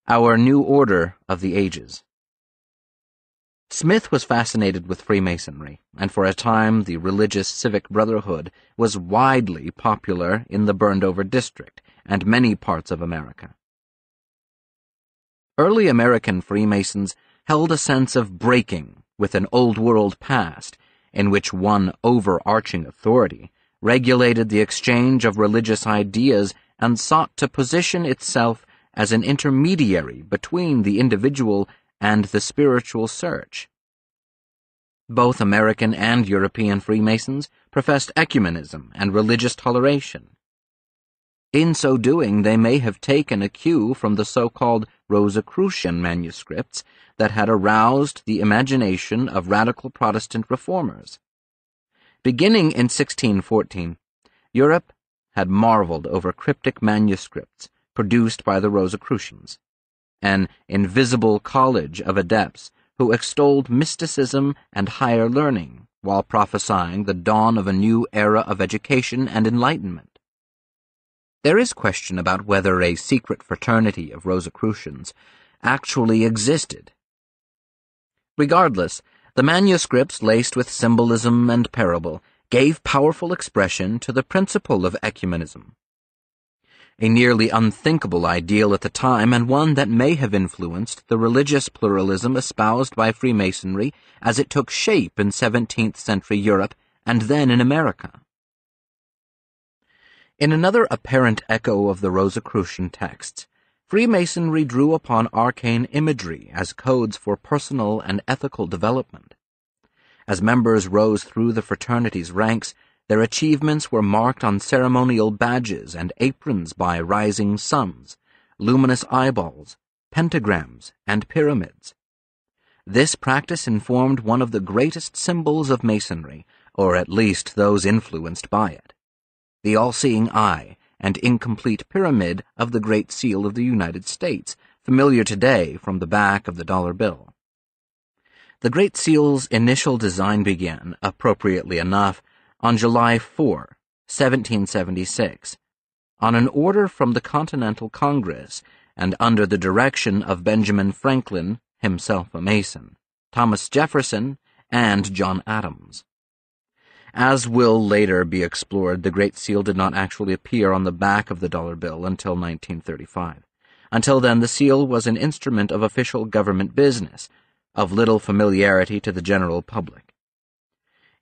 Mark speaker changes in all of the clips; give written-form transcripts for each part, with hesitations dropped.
Speaker 1: Our New Order of the Ages. Smith was fascinated with Freemasonry, and for a time the religious civic brotherhood was widely popular in the burned-over district and many parts of America. Early American Freemasons held a sense of breaking with an old-world past in which one overarching authority regulated the exchange of religious ideas and sought to position itself as an intermediary between the individual and the spiritual search. Both American and European Freemasons professed ecumenism and religious toleration. In so doing, they may have taken a cue from the so-called Rosicrucian manuscripts that had aroused the imagination of radical Protestant reformers. Beginning in 1614, Europe had marveled over cryptic manuscripts produced by the Rosicrucians, an invisible college of adepts who extolled mysticism and higher learning while prophesying the dawn of a new era of education and enlightenment. There is question about whether a secret fraternity of Rosicrucians actually existed. Regardless, the manuscripts, laced with symbolism and parable, gave powerful expression to the principle of ecumenism, a nearly unthinkable ideal at the time and one that may have influenced the religious pluralism espoused by Freemasonry as it took shape in 17th-century Europe and then in America. In another apparent echo of the Rosicrucian texts, Freemasonry drew upon arcane imagery as codes for personal and ethical development. As members rose through the fraternity's ranks, their achievements were marked on ceremonial badges and aprons by rising suns, luminous eyeballs, pentagrams, and pyramids. This practice informed one of the greatest symbols of Masonry, or at least those influenced by it, the all-seeing eye and incomplete pyramid of the Great Seal of the United States, familiar today from the back of the dollar bill. The Great Seal's initial design began, appropriately enough, on July 4, 1776, on an order from the Continental Congress and under the direction of Benjamin Franklin, himself a Mason, Thomas Jefferson, and John Adams. As will later be explored, the Great Seal did not actually appear on the back of the dollar bill until 1935. Until then, the seal was an instrument of official government business, of little familiarity to the general public.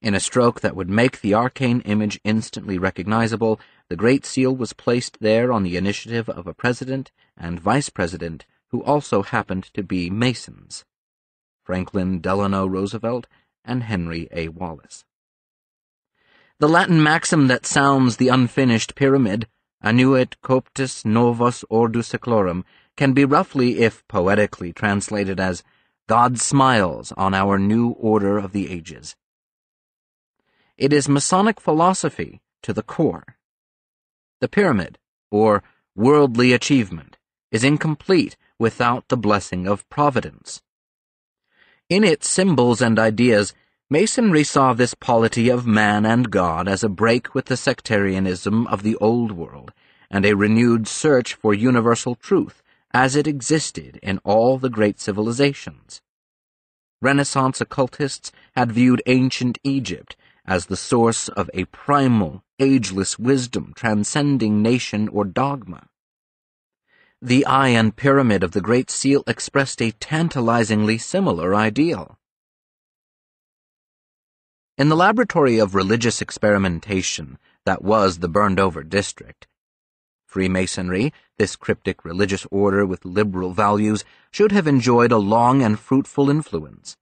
Speaker 1: In a stroke that would make the arcane image instantly recognizable, the Great Seal was placed there on the initiative of a president and vice president who also happened to be Masons, Franklin Delano Roosevelt and Henry A. Wallace. The Latin maxim that sounds the unfinished pyramid, annuit coptis novus ordo seclorum, can be roughly, if poetically, translated as, God smiles on our new order of the ages. It is Masonic philosophy to the core. The pyramid, or worldly achievement, is incomplete without the blessing of Providence. In its symbols and ideas, Masonry saw this polity of man and God as a break with the sectarianism of the Old World and a renewed search for universal truth as it existed in all the great civilizations. Renaissance occultists had viewed ancient Egypt as the source of a primal, ageless wisdom transcending nation or dogma. The eye and pyramid of the Great Seal expressed a tantalizingly similar ideal. In the laboratory of religious experimentation that was the burned-over district, Freemasonry, this cryptic religious order with liberal values, should have enjoyed a long and fruitful influence.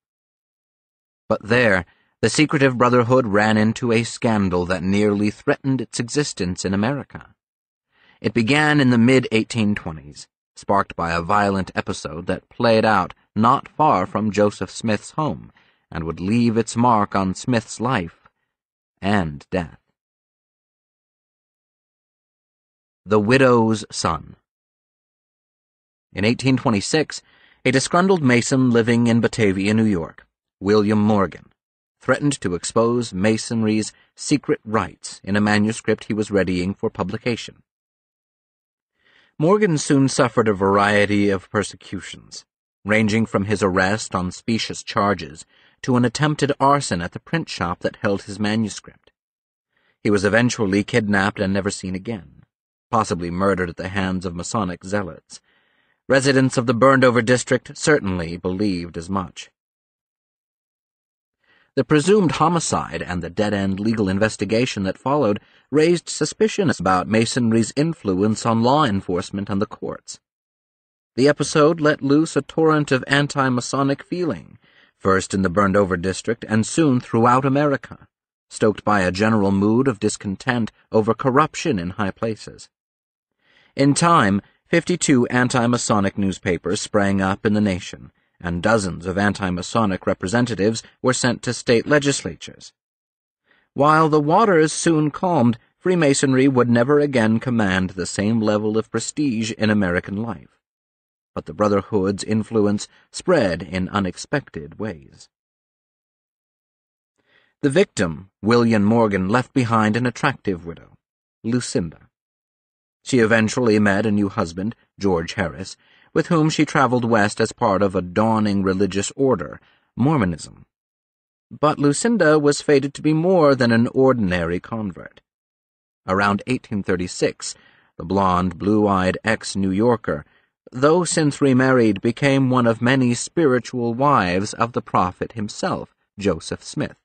Speaker 1: But there, the secretive brotherhood ran into a scandal that nearly threatened its existence in America. It began in the mid-1820s, sparked by a violent episode that played out not far from Joseph Smith's home, and would leave its mark on Smith's life and death. The Widow's Son. In 1826, a disgruntled Mason living in Batavia, New York, William Morgan, threatened to expose Masonry's secret rites in a manuscript he was readying for publication. Morgan soon suffered a variety of persecutions, ranging from his arrest on specious charges to an attempted arson at the print shop that held his manuscript. He was eventually kidnapped and never seen again, possibly murdered at the hands of Masonic zealots. Residents of the burned-over district certainly believed as much. The presumed homicide and the dead-end legal investigation that followed raised suspicion about Masonry's influence on law enforcement and the courts. The episode let loose a torrent of anti-Masonic feeling, first in the burned-over district and soon throughout America, stoked by a general mood of discontent over corruption in high places. In time, 52 anti-Masonic newspapers sprang up in the nation, and dozens of anti-Masonic representatives were sent to state legislatures. While the waters soon calmed, Freemasonry would never again command the same level of prestige in American life. But the Brotherhood's influence spread in unexpected ways. The victim, William Morgan, left behind an attractive widow, Lucinda. She eventually met a new husband, George Harris, with whom she traveled west as part of a dawning religious order, Mormonism. But Lucinda was fated to be more than an ordinary convert. Around 1836, the blonde, blue-eyed ex-New Yorker, though since remarried, became one of many spiritual wives of the prophet himself, Joseph Smith.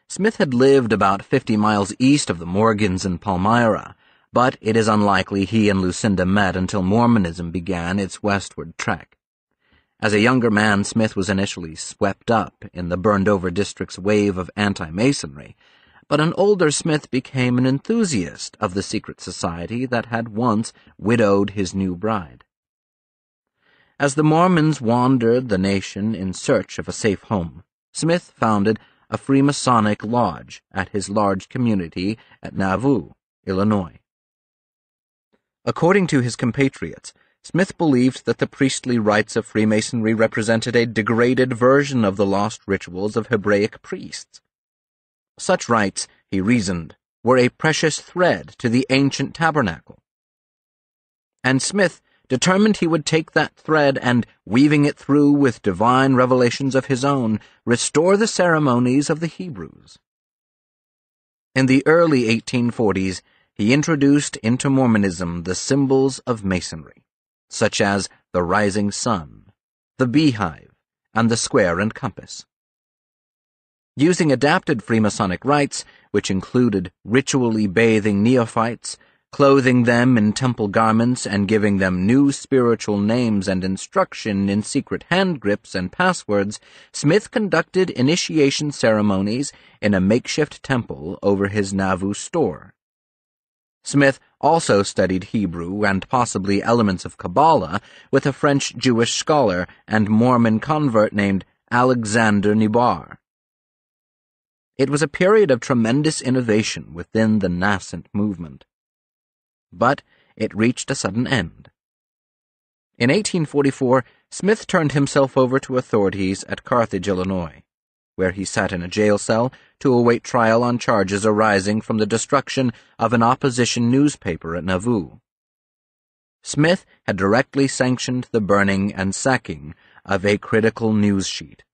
Speaker 1: Smith had lived about 50 miles east of the Morgans in Palmyra, but it is unlikely he and Lucinda met until Mormonism began its westward trek. As a younger man, Smith was initially swept up in the burned-over district's wave of anti-Masonry, but an older Smith became an enthusiast of the secret society that had once widowed his new bride. As the Mormons wandered the nation in search of a safe home, Smith founded a Freemasonic lodge at his large community at Nauvoo, Illinois. According to his compatriots, Smith believed that the priestly rites of Freemasonry represented a degraded version of the lost rituals of Hebraic priests. Such rites, he reasoned, were a precious thread to the ancient tabernacle. And Smith determined he would take that thread and, weaving it through with divine revelations of his own, restore the ceremonies of the Hebrews. In the early 1840s, he introduced into Mormonism the symbols of Masonry, such as the rising sun, the beehive, and the square and compass. Using adapted Freemasonic rites, which included ritually bathing neophytes, clothing them in temple garments, and giving them new spiritual names and instruction in secret hand grips and passwords, Smith conducted initiation ceremonies in a makeshift temple over his Nauvoo store. Smith also studied Hebrew and possibly elements of Kabbalah with a French Jewish scholar and Mormon convert named Alexander Nibar. It was a period of tremendous innovation within the nascent movement. But it reached a sudden end. In 1844, Smith turned himself over to authorities at Carthage, Illinois, where he sat in a jail cell to await trial on charges arising from the destruction of an opposition newspaper at Nauvoo. Smith had directly sanctioned the burning and sacking of a critical news sheet.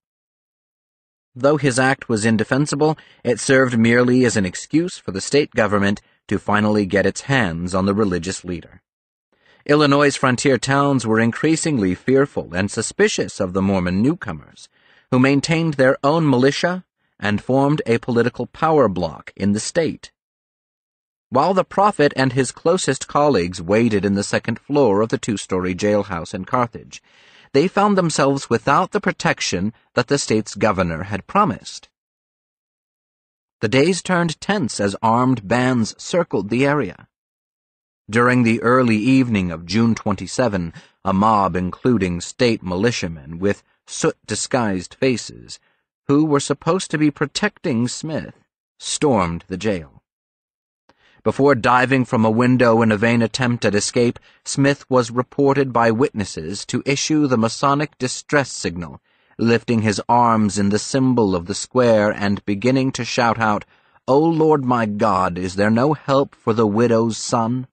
Speaker 1: Though his act was indefensible, it served merely as an excuse for the state government to finally get its hands on the religious leader. Illinois' frontier towns were increasingly fearful and suspicious of the Mormon newcomers, who maintained their own militia and formed a political power bloc in the state. While the prophet and his closest colleagues waited in the second floor of the two-story jailhouse in Carthage, they found themselves without the protection that the state's governor had promised. The days turned tense as armed bands circled the area. During the early evening of June 27, a mob including state militiamen with soot-disguised faces, who were supposed to be protecting Smith, stormed the jail. Before diving from a window in a vain attempt at escape, Smith was reported by witnesses to issue the Masonic distress signal, lifting his arms in the symbol of the square and beginning to shout out, "O Lord my God, is there no help for the widow's son?"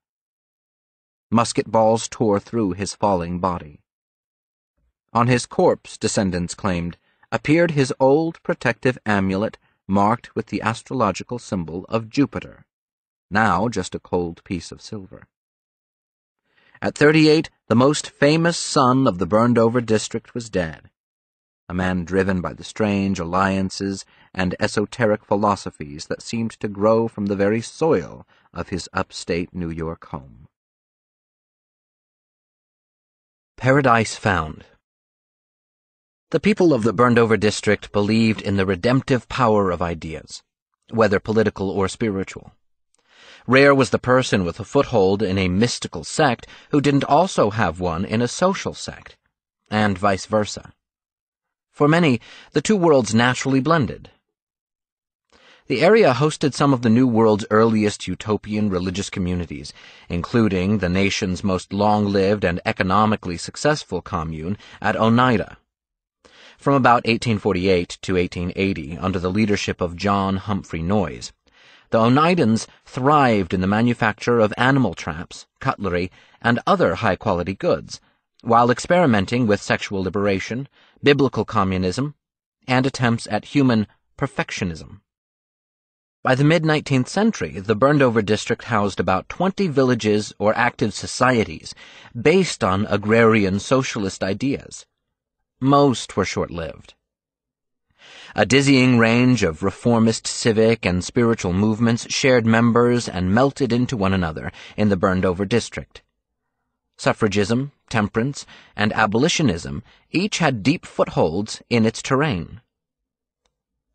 Speaker 1: Musket balls tore through his falling body. On his corpse, descendants claimed, appeared his old protective amulet marked with the astrological symbol of Jupiter, now just a cold piece of silver. At 38, the most famous son of the burned-over district was dead, a man driven by the strange alliances and esoteric philosophies that seemed to grow from the very soil of his upstate New York home. Paradise Found. The people of the burned-over district believed in the redemptive power of ideas, whether political or spiritual. Rare was the person with a foothold in a mystical sect who didn't also have one in a social sect, and vice versa. For many, the two worlds naturally blended. The area hosted some of the New World's earliest utopian religious communities, including the nation's most long-lived and economically successful commune at Oneida. From about 1848 to 1880, under the leadership of John Humphrey Noyes, the Oneidans thrived in the manufacture of animal traps, cutlery, and other high-quality goods, while experimenting with sexual liberation, biblical communism, and attempts at human perfectionism. By the mid-19th century, the burned-over district housed about 20 villages or active societies based on agrarian socialist ideas. Most were short-lived. A dizzying range of reformist civic and spiritual movements shared members and melted into one another in the burned-over district. Suffragism, temperance, and abolitionism each had deep footholds in its terrain.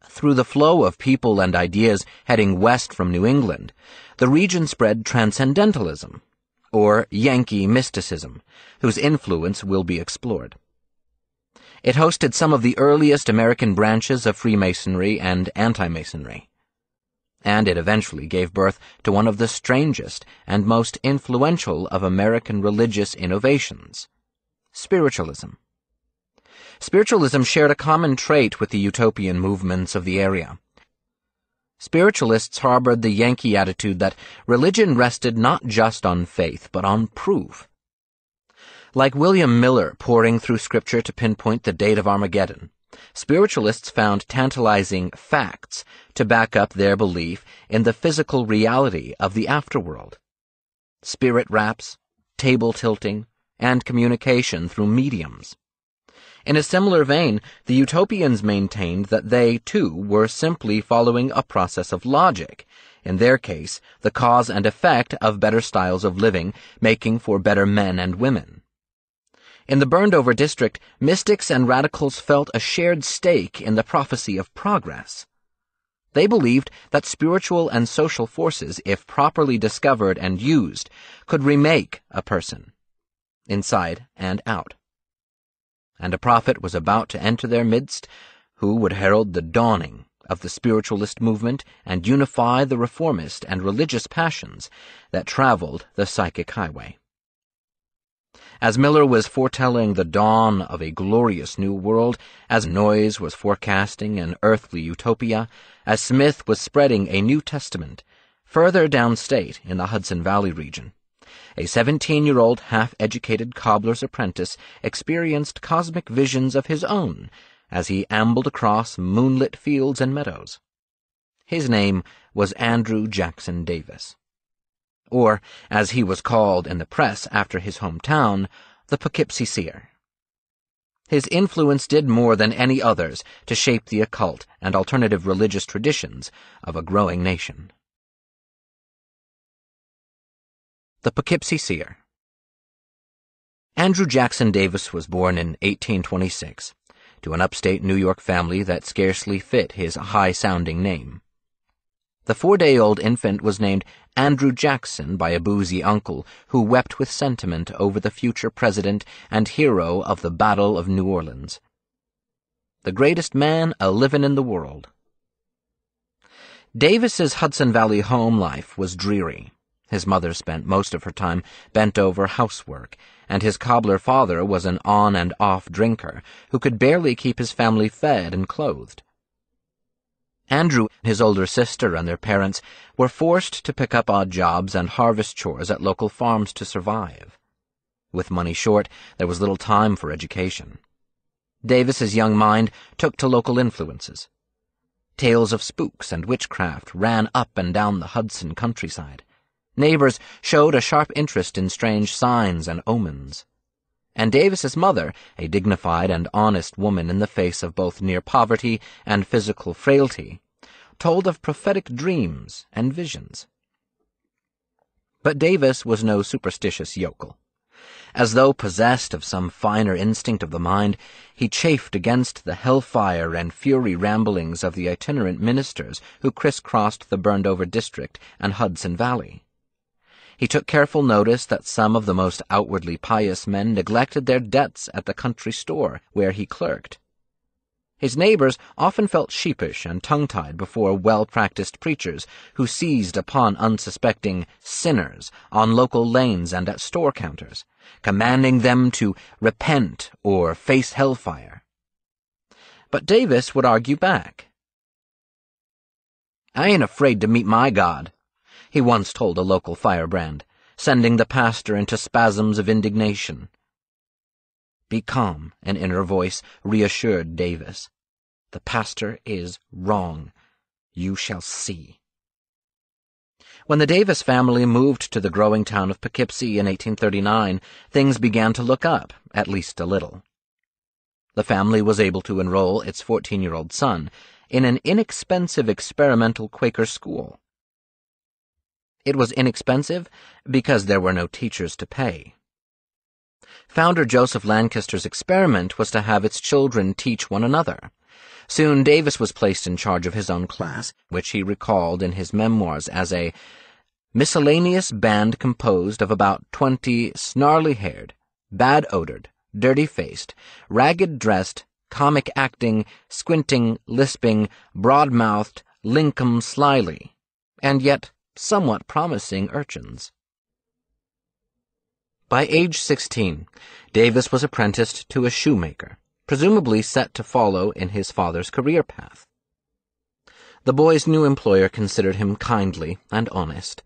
Speaker 1: Through the flow of people and ideas heading west from New England, the region spread transcendentalism, or Yankee mysticism, whose influence will be explored. It hosted some of the earliest American branches of Freemasonry and anti-Masonry, and it eventually gave birth to one of the strangest and most influential of American religious innovations, spiritualism. Spiritualism shared a common trait with the utopian movements of the area. Spiritualists harbored the Yankee attitude that religion rested not just on faith, but on proof. Like William Miller poring through Scripture to pinpoint the date of Armageddon, spiritualists found tantalizing facts to back up their belief in the physical reality of the afterworld. Spirit raps, table tilting, and communication through mediums. In a similar vein, the utopians maintained that they, too, were simply following a process of logic, in their case, the cause and effect of better styles of living, making for better men and women. In the burned-over district, mystics and radicals felt a shared stake in the prophecy of progress. They believed that spiritual and social forces, if properly discovered and used, could remake a person, inside and out. And a prophet was about to enter their midst who would herald the dawning of the spiritualist movement and unify the reformist and religious passions that traveled the psychic highway. As Miller was foretelling the dawn of a glorious new world, as Noyes was forecasting an earthly utopia, as Smith was spreading a New Testament, further downstate in the Hudson Valley region, a 17-year-old half-educated cobbler's apprentice experienced cosmic visions of his own as he ambled across moonlit fields and meadows. His name was Andrew Jackson Davis, or, as he was called in the press after his hometown, the Poughkeepsie Seer. His influence did more than any others to shape the occult and alternative religious traditions of a growing nation. The Poughkeepsie Seer. Andrew Jackson Davis was born in 1826 to an upstate New York family that scarcely fit his high-sounding name. The 4-day-old infant was named Andrew Jackson by a boozy uncle who wept with sentiment over the future president and hero of the Battle of New Orleans. The greatest man a-livin' in the world. Davis's Hudson Valley home life was dreary. His mother spent most of her time bent over housework, and his cobbler father was an on-and-off drinker who could barely keep his family fed and clothed. Andrew, his older sister, and their parents were forced to pick up odd jobs and harvest chores at local farms to survive. With money short, there was little time for education. Davis's young mind took to local influences. Tales of spooks and witchcraft ran up and down the Hudson countryside. Neighbors showed a sharp interest in strange signs and omens. And Davis's mother, a dignified and honest woman in the face of both near poverty and physical frailty, told of prophetic dreams and visions. But Davis was no superstitious yokel. As though possessed of some finer instinct of the mind, he chafed against the hellfire and fury ramblings of the itinerant ministers who crisscrossed the burned-over district and Hudson Valley. He took careful notice that some of the most outwardly pious men neglected their debts at the country store where he clerked. His neighbors often felt sheepish and tongue-tied before well-practiced preachers who seized upon unsuspecting sinners on local lanes and at store counters, commanding them to repent or face hellfire. But Davis would argue back. "I ain't afraid to meet my God," he once told a local firebrand, sending the pastor into spasms of indignation. "Be calm," an inner voice reassured Davis. "The pastor is wrong. You shall see." When the Davis family moved to the growing town of Poughkeepsie in 1839, things began to look up, at least a little. The family was able to enroll its 14-year-old son in an inexpensive experimental Quaker school. It was inexpensive because there were no teachers to pay. Founder Joseph Lancaster's experiment was to have its children teach one another. Soon Davis was placed in charge of his own class, which he recalled in his memoirs as a miscellaneous band composed of about 20 snarly-haired, bad-odored, dirty-faced, ragged-dressed, comic-acting, squinting, lisping, broad-mouthed, linkum slyly, and yet somewhat promising urchins. By age 16, Davis was apprenticed to a shoemaker, presumably set to follow in his father's career path. The boy's new employer considered him kindly and honest,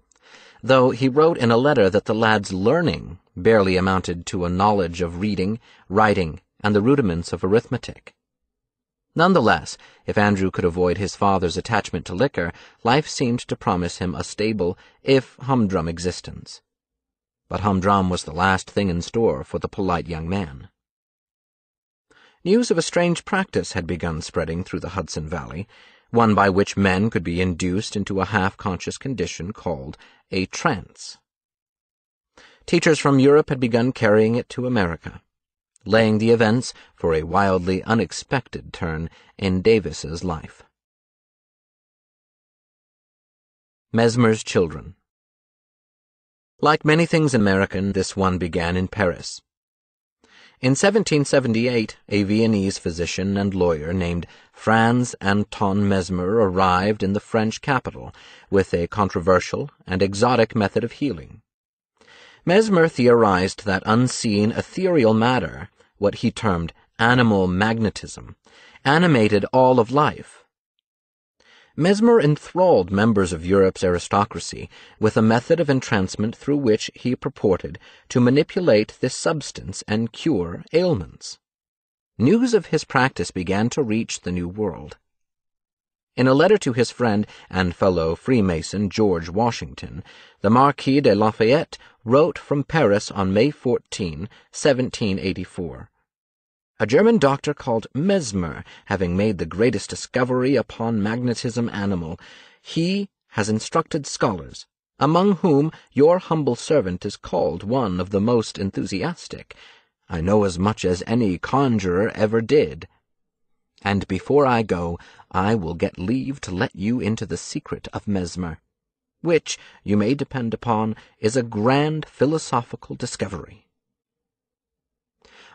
Speaker 1: though he wrote in a letter that the lad's learning barely amounted to a knowledge of reading, writing, and the rudiments of arithmetic. Nonetheless, if Andrew could avoid his father's attachment to liquor, life seemed to promise him a stable, if humdrum, existence. But humdrum was the last thing in store for the polite young man. News of a strange practice had begun spreading through the Hudson Valley, one by which men could be induced into a half-conscious condition called a trance. Teachers from Europe had begun carrying it to America, laying the events for a wildly unexpected turn in Davis's life. Mesmer's children. Like many things American, this one began in Paris. In 1778, a Viennese physician and lawyer named Franz Anton Mesmer arrived in the French capital with a controversial and exotic method of healing. Mesmer theorized that unseen ethereal matter, what he termed animal magnetism, animated all of life. Mesmer enthralled members of Europe's aristocracy with a method of entrancement through which he purported to manipulate this substance and cure ailments. News of his practice began to reach the New World. In a letter to his friend and fellow Freemason George Washington, the Marquis de Lafayette wrote from Paris on May 14, 1784, "A German doctor called Mesmer, having made the greatest discovery upon magnetism animal, he has instructed scholars, among whom your humble servant is called one of the most enthusiastic. I know as much as any conjurer ever did. And before I go, I will get leave to let you into the secret of Mesmer, which, you may depend upon, is a grand philosophical discovery."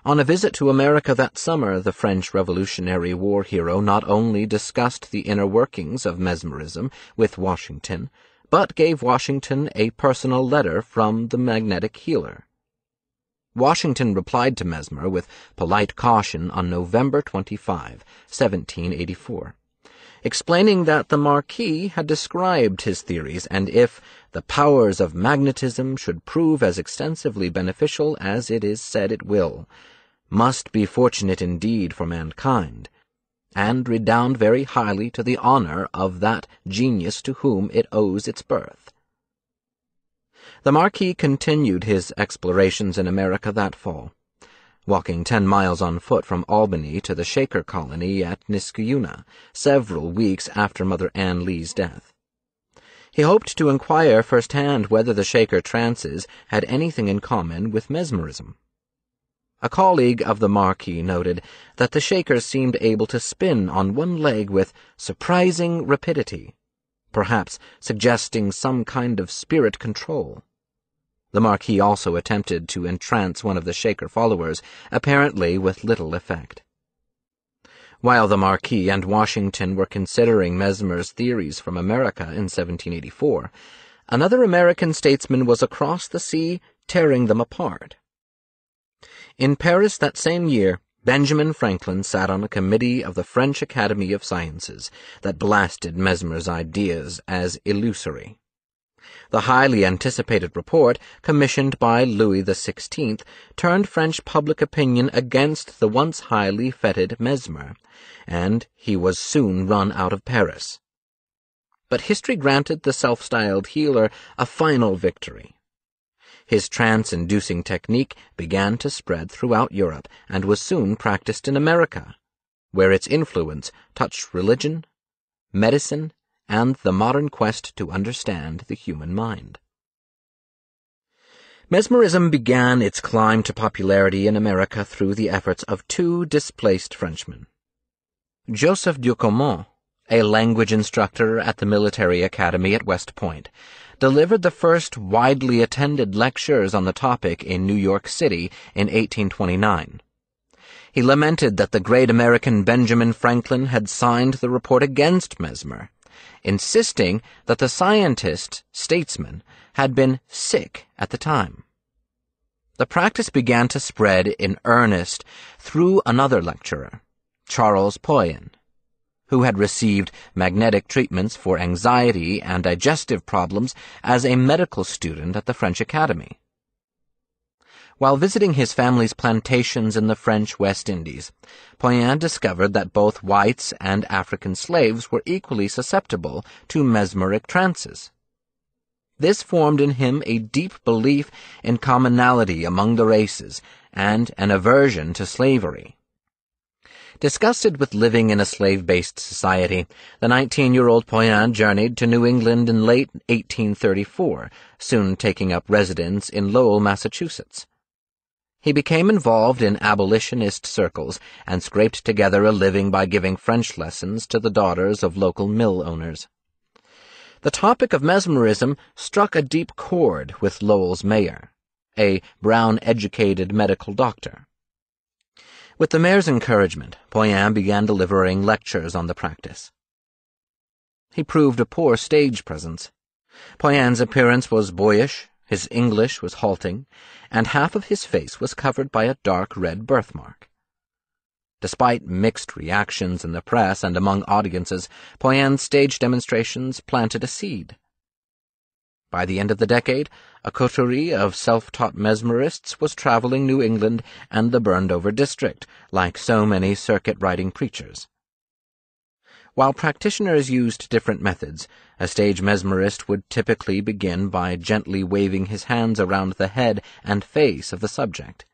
Speaker 1: On a visit to America that summer, the French Revolutionary War hero not only discussed the inner workings of mesmerism with Washington, but gave Washington a personal letter from the magnetic healer. Washington replied to Mesmer with polite caution on November 25, 1784. explaining that the Marquis had described his theories, and if the powers of magnetism should prove as extensively beneficial as it is said it will, must be fortunate indeed for mankind, and redound very highly to the honor of that genius to whom it owes its birth. The Marquis continued his explorations in America that fall, walking 10 miles on foot from Albany to the Shaker colony at Niskayuna, several weeks after Mother Ann Lee's death. He hoped to inquire firsthand whether the Shaker trances had anything in common with mesmerism. A colleague of the Marquis noted that the Shakers seemed able to spin on one leg with surprising rapidity, perhaps suggesting some kind of spirit control. The Marquis also attempted to entrance one of the Shaker followers, apparently with little effect. While the Marquis and Washington were considering Mesmer's theories from America in 1784, another American statesman was across the sea tearing them apart. In Paris that same year, Benjamin Franklin sat on a committee of the French Academy of Sciences that blasted Mesmer's ideas as illusory. The highly anticipated report, commissioned by Louis XVI, turned French public opinion against the once highly feted Mesmer, and he was soon run out of Paris. But history granted the self-styled healer a final victory. His trance-inducing technique began to spread throughout Europe and was soon practiced in America, where its influence touched religion, medicine, and the modern quest to understand the human mind. Mesmerism began its climb to popularity in America through the efforts of 2 displaced Frenchmen. Joseph Ducommun, a language instructor at the Military Academy at West Point, delivered the first widely attended lectures on the topic in New York City in 1829. He lamented that the great American Benjamin Franklin had signed the report against Mesmer, insisting that the statesman, had been sick at the time. The practice began to spread in earnest through another lecturer, Charles Poyen, who had received magnetic treatments for anxiety and digestive problems as a medical student at the French Academy. While visiting his family's plantations in the French West Indies, Poyen discovered that both whites and African slaves were equally susceptible to mesmeric trances. This formed in him a deep belief in commonality among the races and an aversion to slavery. Disgusted with living in a slave-based society, the 19-year-old Poyen journeyed to New England in late 1834, soon taking up residence in Lowell, Massachusetts. He became involved in abolitionist circles and scraped together a living by giving French lessons to the daughters of local mill owners. The topic of mesmerism struck a deep chord with Lowell's mayor, a Brown-educated medical doctor. With the mayor's encouragement, Poyen began delivering lectures on the practice. He proved a poor stage presence. Poyen's appearance was boyish, his English was halting, and half of his face was covered by a dark red birthmark. Despite mixed reactions in the press and among audiences, Poyen's stage demonstrations planted a seed. By the end of the decade, a coterie of self-taught mesmerists was traveling New England and the burned-over district, like so many circuit-riding preachers. While practitioners used different methods, a stage mesmerist would typically begin by gently waving his hands around the head and face of the subject,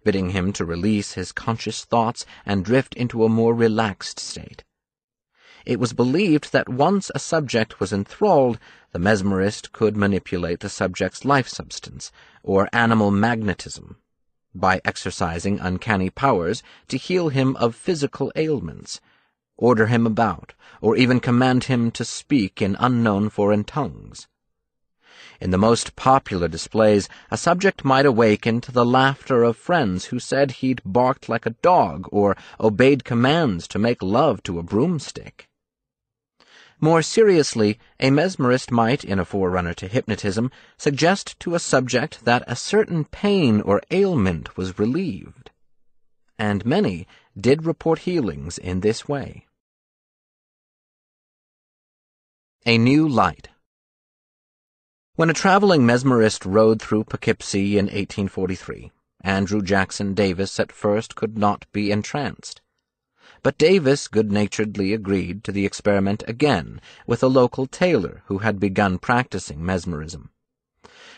Speaker 1: bidding him to release his conscious thoughts and drift into a more relaxed state. It was believed that once a subject was enthralled, the mesmerist could manipulate the subject's life substance, or animal magnetism, by exercising uncanny powers to heal him of physical ailments, order him about, or even command him to speak in unknown foreign tongues. In the most popular displays, a subject might awaken to the laughter of friends who said he'd barked like a dog or obeyed commands to make love to a broomstick. More seriously, a mesmerist might, in a forerunner to hypnotism, suggest to a subject that a certain pain or ailment was relieved. And many did report healings in this way. A New Light. When a traveling mesmerist rode through Poughkeepsie in 1843, Andrew Jackson Davis at first could not be entranced. But Davis good-naturedly agreed to the experiment again with a local tailor who had begun practicing mesmerism.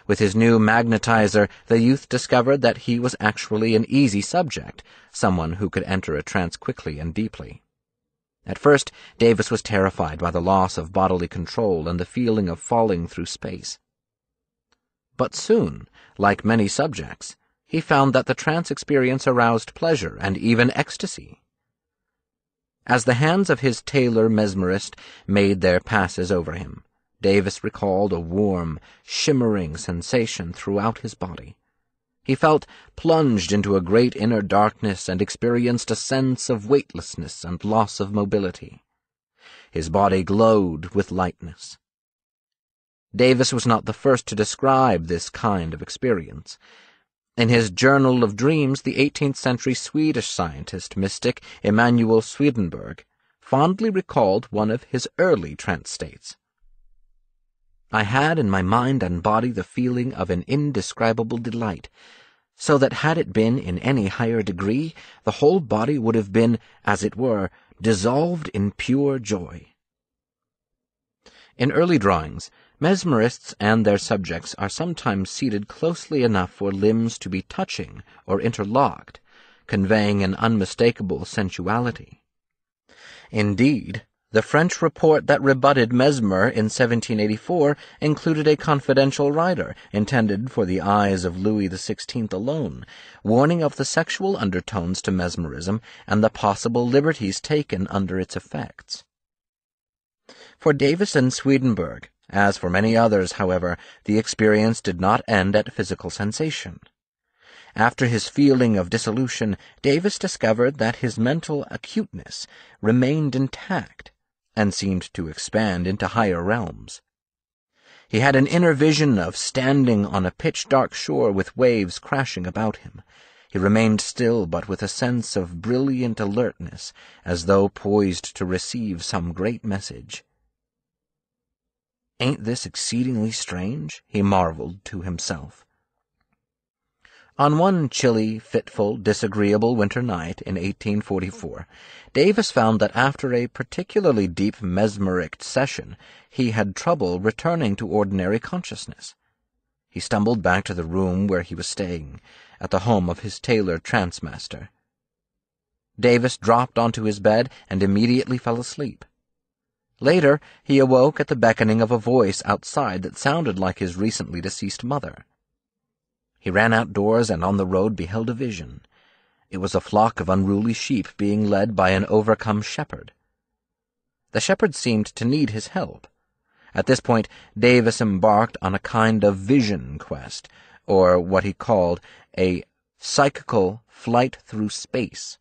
Speaker 1: With his new magnetizer, the youth discovered that he was actually an easy subject, someone who could enter a trance quickly and deeply. At first, Davis was terrified by the loss of bodily control and the feeling of falling through space. But soon, like many subjects, he found that the trance experience aroused pleasure and even ecstasy. As the hands of his tailor mesmerist made their passes over him, Davis recalled a warm, shimmering sensation throughout his body. He felt plunged into a great inner darkness and experienced a sense of weightlessness and loss of mobility. His body glowed with lightness. Davis was not the first to describe this kind of experience. In his Journal of Dreams, the 18th-century Swedish scientist mystic Emanuel Swedenborg fondly recalled one of his early trance states. "I had in my mind and body the feeling of an indescribable delight, so that had it been in any higher degree, the whole body would have been, as it were, dissolved in pure joy." In early drawings, mesmerists and their subjects are sometimes seated closely enough for limbs to be touching or interlocked, conveying an unmistakable sensuality. Indeed, the French report that rebutted Mesmer in 1784 included a confidential rider intended for the eyes of Louis XVI alone, warning of the sexual undertones to mesmerism and the possible liberties taken under its effects. For Davis and Swedenborg, as for many others, however, the experience did not end at physical sensation. After his feeling of dissolution, Davis discovered that his mental acuteness remained intact and seemed to expand into higher realms. He had an inner vision of standing on a pitch-dark shore with waves crashing about him. He remained still, but with a sense of brilliant alertness, as though poised to receive some great message. "Ain't this exceedingly strange?" he marveled to himself. On one chilly, fitful, disagreeable winter night in 1844, Davis found that after a particularly deep mesmeric session, he had trouble returning to ordinary consciousness. He stumbled back to the room where he was staying, at the home of his tailor trance master. Davis dropped onto his bed and immediately fell asleep. Later, he awoke at the beckoning of a voice outside that sounded like his recently deceased mother. He ran outdoors and on the road beheld a vision. It was a flock of unruly sheep being led by an overcome shepherd. The shepherd seemed to need his help. At this point, Davis embarked on a kind of vision quest, or what he called a psychical flight through space,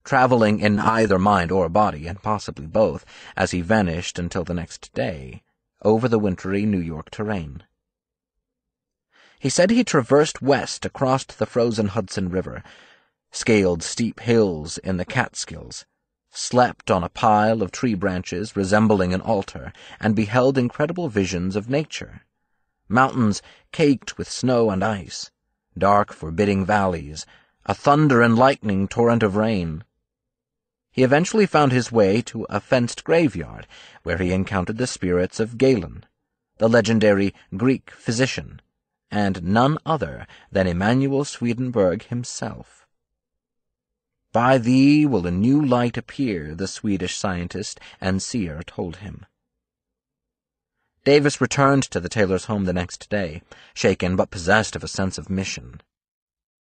Speaker 1: traveling in either mind or body, and possibly both, as he vanished until the next day, over the wintry New York terrain. He said he traversed west across the frozen Hudson River, scaled steep hills in the Catskills, slept on a pile of tree branches resembling an altar, and beheld incredible visions of nature. Mountains caked with snow and ice, dark forbidding valleys, a thunder and lightning torrent of rain. He eventually found his way to a fenced graveyard, where he encountered the spirits of Galen, the legendary Greek physician, and none other than Emanuel Swedenborg himself. "By thee will a new light appear," the Swedish scientist and seer told him. Davis returned to the tailor's home the next day, shaken but possessed of a sense of mission.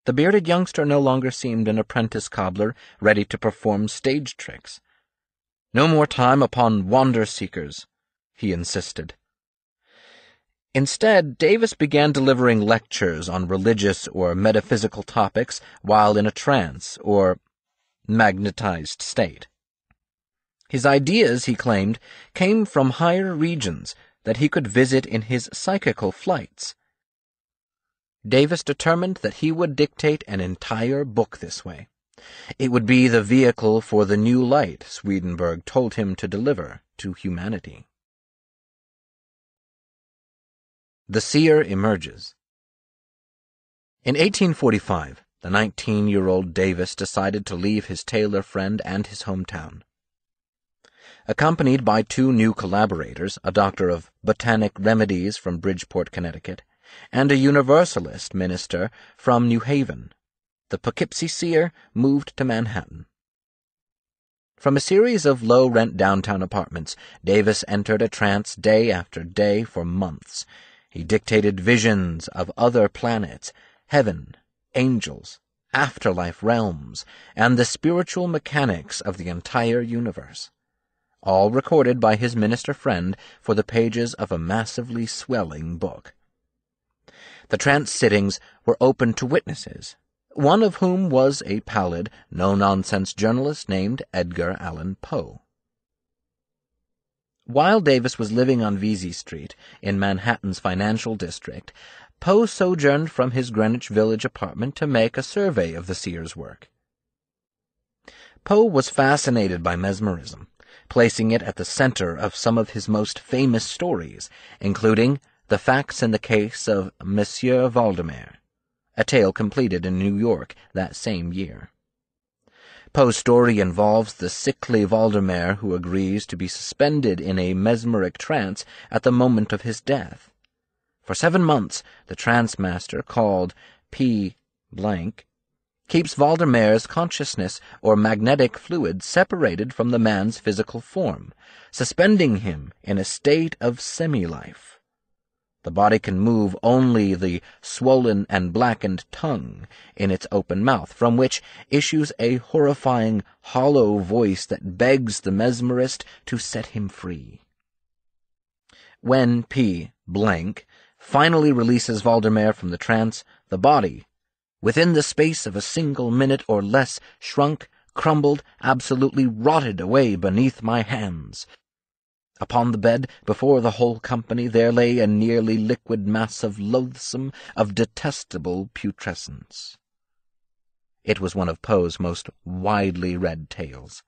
Speaker 1: The bearded youngster no longer seemed an apprentice cobbler ready to perform stage tricks. "No more time upon wander-seekers," he insisted. Instead, Davis began delivering lectures on religious or metaphysical topics while in a trance or magnetized state. His ideas, he claimed, came from higher regions that he could visit in his psychical flights. Davis determined that he would dictate an entire book this way. It would be the vehicle for the new light Swedenborg told him to deliver to humanity. The seer emerges. In 1845, the 19-year-old Davis decided to leave his tailor friend and his hometown. Accompanied by two new collaborators, a doctor of botanic remedies from Bridgeport, Connecticut, and a Universalist minister from New Haven, the Poughkeepsie seer moved to Manhattan. From a series of low-rent downtown apartments, Davis entered a trance day after day for months. He dictated visions of other planets, heaven, angels, afterlife realms, and the spiritual mechanics of the entire universe, all recorded by his minister friend for the pages of a massively swelling book. The trance sittings were open to witnesses, one of whom was a pallid, no-nonsense journalist named Edgar Allan Poe. While Davis was living on Vesey Street, in Manhattan's financial district, Poe sojourned from his Greenwich Village apartment to make a survey of the seer's work. Poe was fascinated by mesmerism, placing it at the center of some of his most famous stories, including The Facts in the Case of Monsieur Valdemar, a tale completed in New York that same year. Poe's story involves the sickly Valdemar who agrees to be suspended in a mesmeric trance at the moment of his death. For 7 months, the trance master, called P. keeps Valdemar's consciousness or magnetic fluid separated from the man's physical form, suspending him in a state of semi-life. The body can move only the swollen and blackened tongue in its open mouth, from which issues a horrifying, hollow voice that begs the mesmerist to set him free. When P. finally releases Valdemar from the trance, the body, within the space of a single minute or less, shrunk, crumbled, absolutely rotted away beneath my hands. Upon the bed, before the whole company, there lay a nearly liquid mass of loathsome, of detestable putrescence. It was one of Poe's most widely read tales.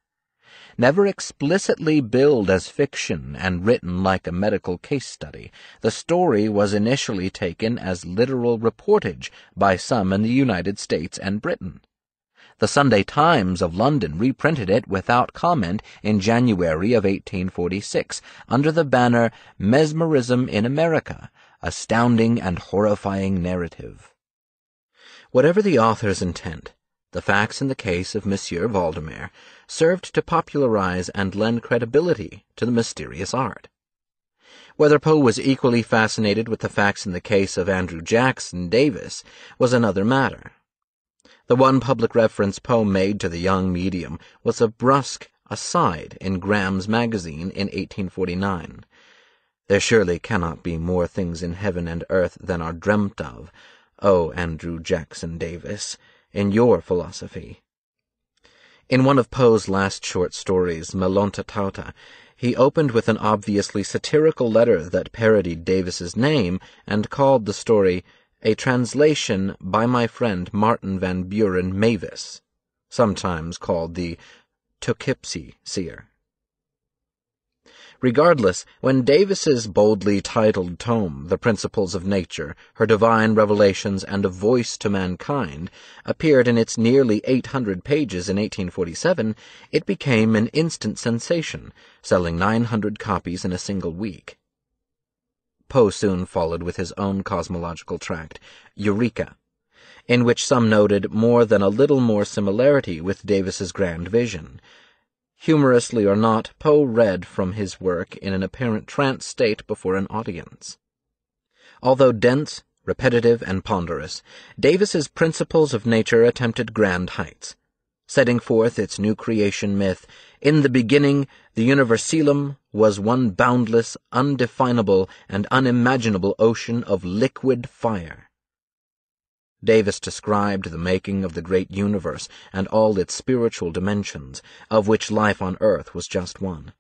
Speaker 1: Never explicitly billed as fiction and written like a medical case study, the story was initially taken as literal reportage by some in the United States and Britain. The Sunday Times of London reprinted it without comment in January of 1846, under the banner Mesmerism in America, Astounding and Horrifying Narrative. Whatever the author's intent, The Facts in the Case of Monsieur Valdemar served to popularize and lend credibility to the mysterious art. Whether Poe was equally fascinated with the facts in the case of Andrew Jackson Davis was another matter. The one public reference Poe made to the young medium was a brusque aside in Graham's magazine in 1849. There surely cannot be more things in heaven and earth than are dreamt of, O Andrew Jackson Davis, in your philosophy. In one of Poe's last short stories, Melonta Tauta, he opened with an obviously satirical letter that parodied Davis's name and called the story A Translation by my friend Martin Van Buren Mavis, sometimes called the Poughkeepsie seer. Regardless, when Davis's boldly titled tome, The Principles of Nature, Her Divine Revelations and a Voice to Mankind, appeared in its nearly 800 pages in 1847, it became an instant sensation, selling 900 copies in a single week. Poe soon followed with his own cosmological tract, Eureka, in which some noted more than a little more similarity with Davis's grand vision. Humorously or not, Poe read from his work in an apparent trance state before an audience. Although dense, repetitive, and ponderous, Davis's Principles of Nature attempted grand heights, setting forth its new creation myth. In the beginning, the universalum was one boundless, undefinable, and unimaginable ocean of liquid fire. Davis described the making of the great universe and all its spiritual dimensions, of which life on earth was just one.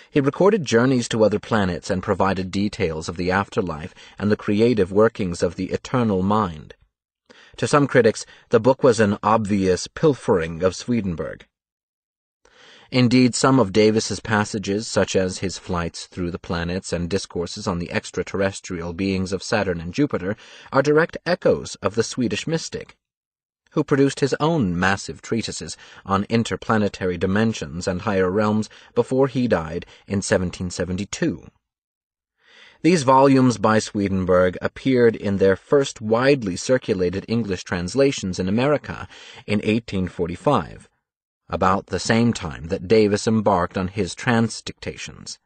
Speaker 1: He recorded journeys to other planets and provided details of the afterlife and the creative workings of the eternal mind. To some critics, the book was an obvious pilfering of Swedenborg. Indeed, some of Davis's passages, such as his flights through the planets and discourses on the extraterrestrial beings of Saturn and Jupiter, are direct echoes of the Swedish mystic, who produced his own massive treatises on interplanetary dimensions and higher realms before he died in 1772. These volumes by Swedenborg appeared in their first widely circulated English translations in America in 1845, about the same time that Davis embarked on his trance dictations.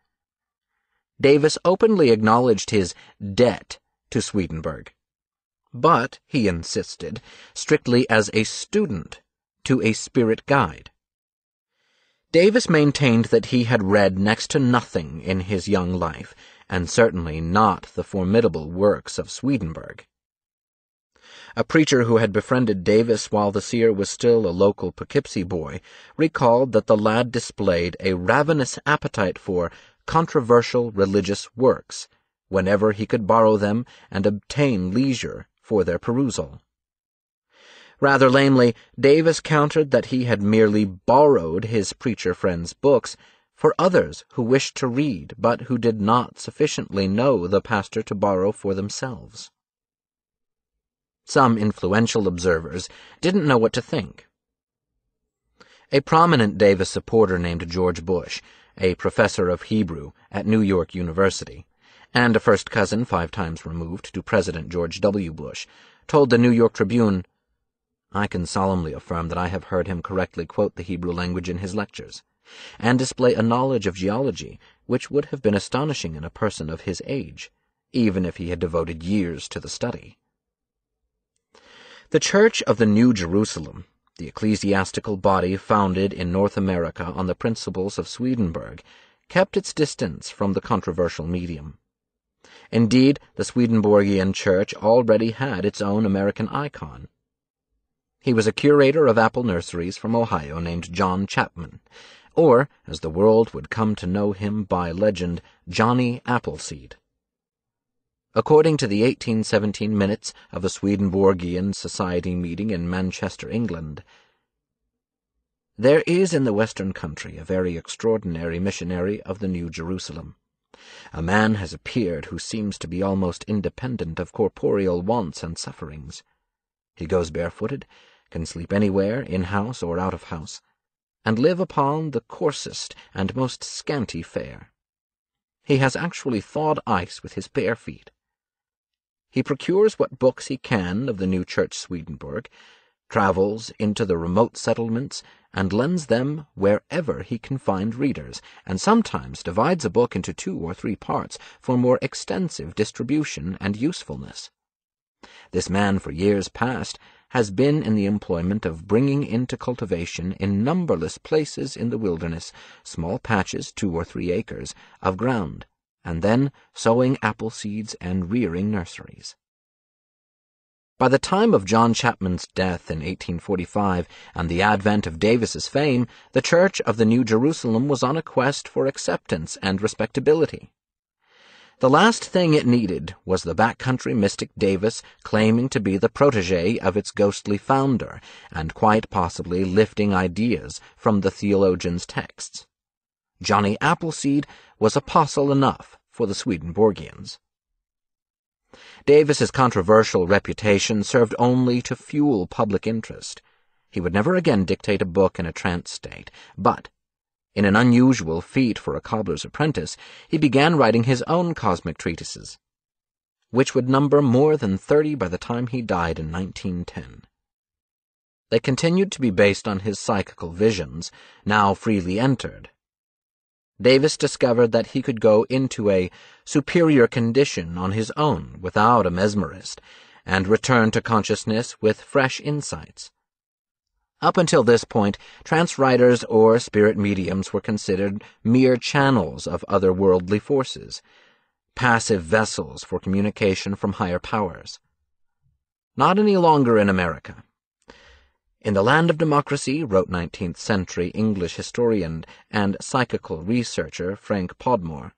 Speaker 1: Davis openly acknowledged his debt to Swedenborg, but, he insisted, strictly as a student to a spirit guide. Davis maintained that he had read next to nothing in his young life, and certainly not the formidable works of Swedenborg. A preacher who had befriended Davis while the seer was still a local Poughkeepsie boy recalled that the lad displayed a ravenous appetite for controversial religious works whenever he could borrow them and obtain leisure for their perusal. Rather lamely, Davis countered that he had merely borrowed his preacher friend's books for others who wished to read but who did not sufficiently know the pastor to borrow for themselves. Some influential observers didn't know what to think. A prominent Davis supporter named George Bush, a professor of Hebrew at New York University, and a first cousin 5 times removed to President George W. Bush, told the New York Tribune, "I can solemnly affirm that I have heard him correctly quote the Hebrew language in his lectures, and display a knowledge of geology which would have been astonishing in a person of his age, even if he had devoted years to the study." The Church of the New Jerusalem, the ecclesiastical body founded in North America on the principles of Swedenborg, kept its distance from the controversial medium. Indeed, the Swedenborgian Church already had its own American icon. He was a curator of apple nurseries from Ohio named John Chapman, or, as the world would come to know him by legend, Johnny Appleseed. According to the 1817 minutes of a Swedenborgian Society meeting in Manchester, England, "There is in the western country a very extraordinary missionary of the New Jerusalem. A man has appeared who seems to be almost independent of corporeal wants and sufferings. He goes barefooted, can sleep anywhere, in-house or out of house, and live upon the coarsest and most scanty fare. He has actually thawed ice with his bare feet. He procures what books he can of the new Church Swedenborg, travels into the remote settlements, and lends them wherever he can find readers, and sometimes divides a book into 2 or 3 parts for more extensive distribution and usefulness. This man for years past has been in the employment of bringing into cultivation in numberless places in the wilderness small patches, 2 or 3 acres, of ground, and then sowing apple seeds and rearing nurseries." By the time of John Chapman's death in 1845 and the advent of Davis's fame, the Church of the New Jerusalem was on a quest for acceptance and respectability. The last thing it needed was the backcountry mystic Davis claiming to be the protege of its ghostly founder, and quite possibly lifting ideas from the theologian's texts. Johnny Appleseed was apostle enough for the Swedenborgians. Davis's controversial reputation served only to fuel public interest. He would never again dictate a book in a trance state, but, in an unusual feat for a cobbler's apprentice, he began writing his own cosmic treatises, which would number more than 30 by the time he died in 1910. They continued to be based on his psychical visions, now freely entered. Davis discovered that he could go into a superior condition on his own without a mesmerist, and return to consciousness with fresh insights. Up until this point, trance writers or spirit mediums were considered mere channels of otherworldly forces, passive vessels for communication from higher powers. Not any longer in America. In the land of democracy, wrote 19th century English historian and psychical researcher Frank Podmore,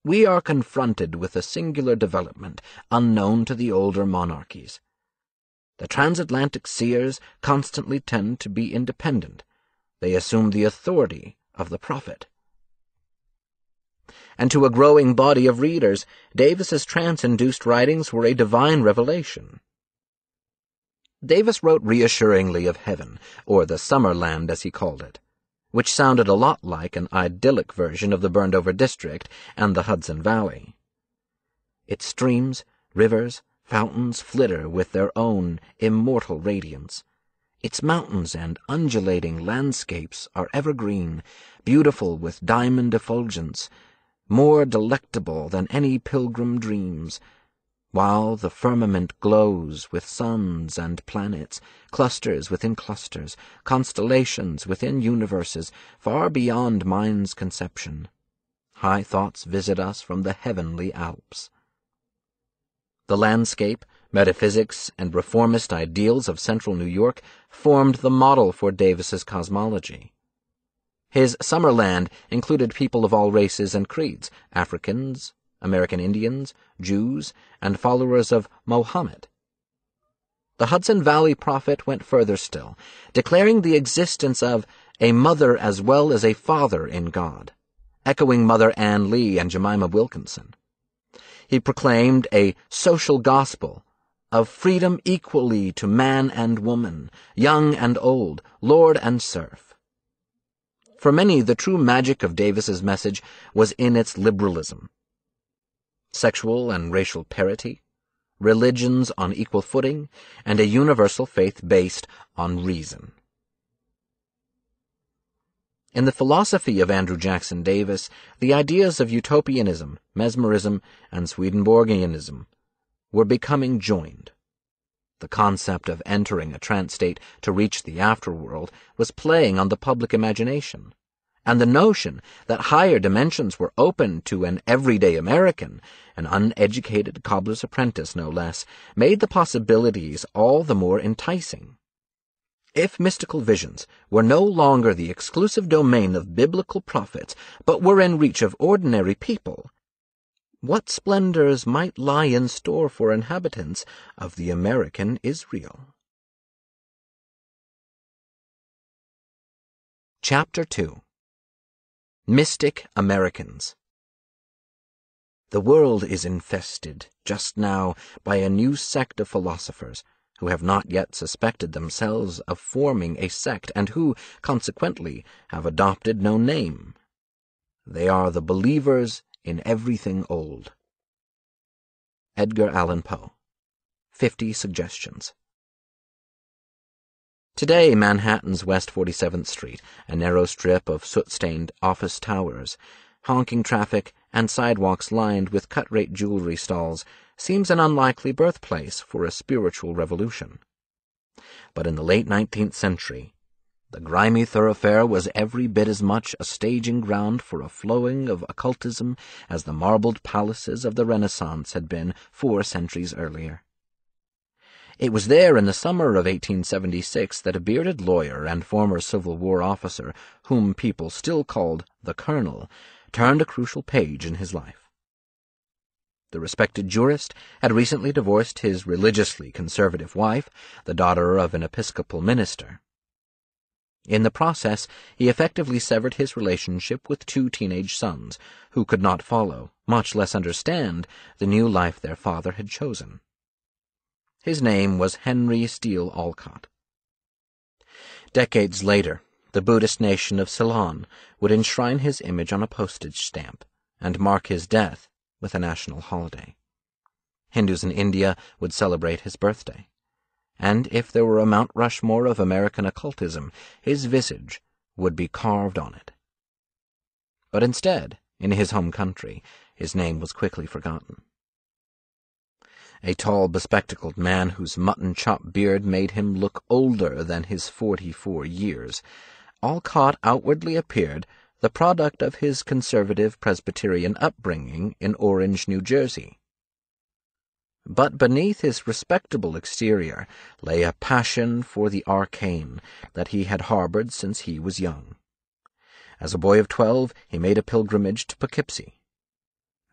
Speaker 1: we are confronted with a singular development unknown to the older monarchies. The transatlantic seers constantly tend to be independent. They assume the authority of the prophet. And to a growing body of readers, Davis's trance-induced writings were a divine revelation. Davis wrote reassuringly of heaven, or the summer land as he called it, which sounded a lot like an idyllic version of the burned-over district and the Hudson Valley. Its streams, rivers, fountains flitter with their own immortal radiance. Its mountains and undulating landscapes are evergreen, beautiful with diamond effulgence, more delectable than any pilgrim dreams, while the firmament glows with suns and planets, clusters within clusters, constellations within universes, far beyond mind's conception. High thoughts visit us from the heavenly Alps. The landscape, metaphysics, and reformist ideals of central New York formed the model for Davis's cosmology. His Summerland included people of all races and creeds, Africans, American Indians, Jews, and followers of Mohammed. The Hudson Valley prophet went further still, declaring the existence of a mother as well as a father in God, echoing Mother Ann Lee and Jemima Wilkinson. He proclaimed a social gospel of freedom equally to man and woman, young and old, lord and serf. For many, the true magic of Davis's message was in its liberalism. Sexual and racial parity, religions on equal footing, and a universal faith based on reason. In the philosophy of Andrew Jackson Davis, the ideas of utopianism, mesmerism, and Swedenborgianism were becoming joined. The concept of entering a trance state to reach the afterworld was playing on the public imagination, and the notion that higher dimensions were open to an everyday American, an uneducated cobbler's apprentice no less, made the possibilities all the more enticing. If mystical visions were no longer the exclusive domain of biblical prophets, but were in reach of ordinary people, what splendors might lie in store for inhabitants of the American Israel? Chapter 2. Mystic Americans. The world is infested, just now, by a new sect of philosophers, who have not yet suspected themselves of forming a sect, and who, consequently, have adopted no name. They are the believers in everything old. Edgar Allan Poe. 50 Suggestions. Today, Manhattan's West 47th Street, a narrow strip of soot-stained office towers, honking traffic, and sidewalks lined with cut-rate jewelry stalls, seems an unlikely birthplace for a spiritual revolution. But in the late 19th century, the grimy thoroughfare was every bit as much a staging ground for a flowing of occultism as the marbled palaces of the Renaissance had been 4 centuries earlier. It was there in the summer of 1876 that a bearded lawyer and former Civil War officer, whom people still called the Colonel, turned a crucial page in his life. The respected jurist had recently divorced his religiously conservative wife, the daughter of an Episcopal minister. In the process, he effectively severed his relationship with 2 teenage sons, who could not follow, much less understand, the new life their father had chosen. His name was Henry Steele Alcott. Decades later, the Buddhist nation of Ceylon would enshrine his image on a postage stamp and mark his death with a national holiday. Hindus in India would celebrate his birthday, and if there were a Mount Rushmore of American occultism, his visage would be carved on it. But instead, in his home country, his name was quickly forgotten. A tall, bespectacled man whose mutton-chop beard made him look older than his 44 years, Alcott outwardly appeared the product of his conservative Presbyterian upbringing in Orange, New Jersey. But beneath his respectable exterior lay a passion for the arcane that he had harbored since he was young. As a boy of 12, he made a pilgrimage to Poughkeepsie.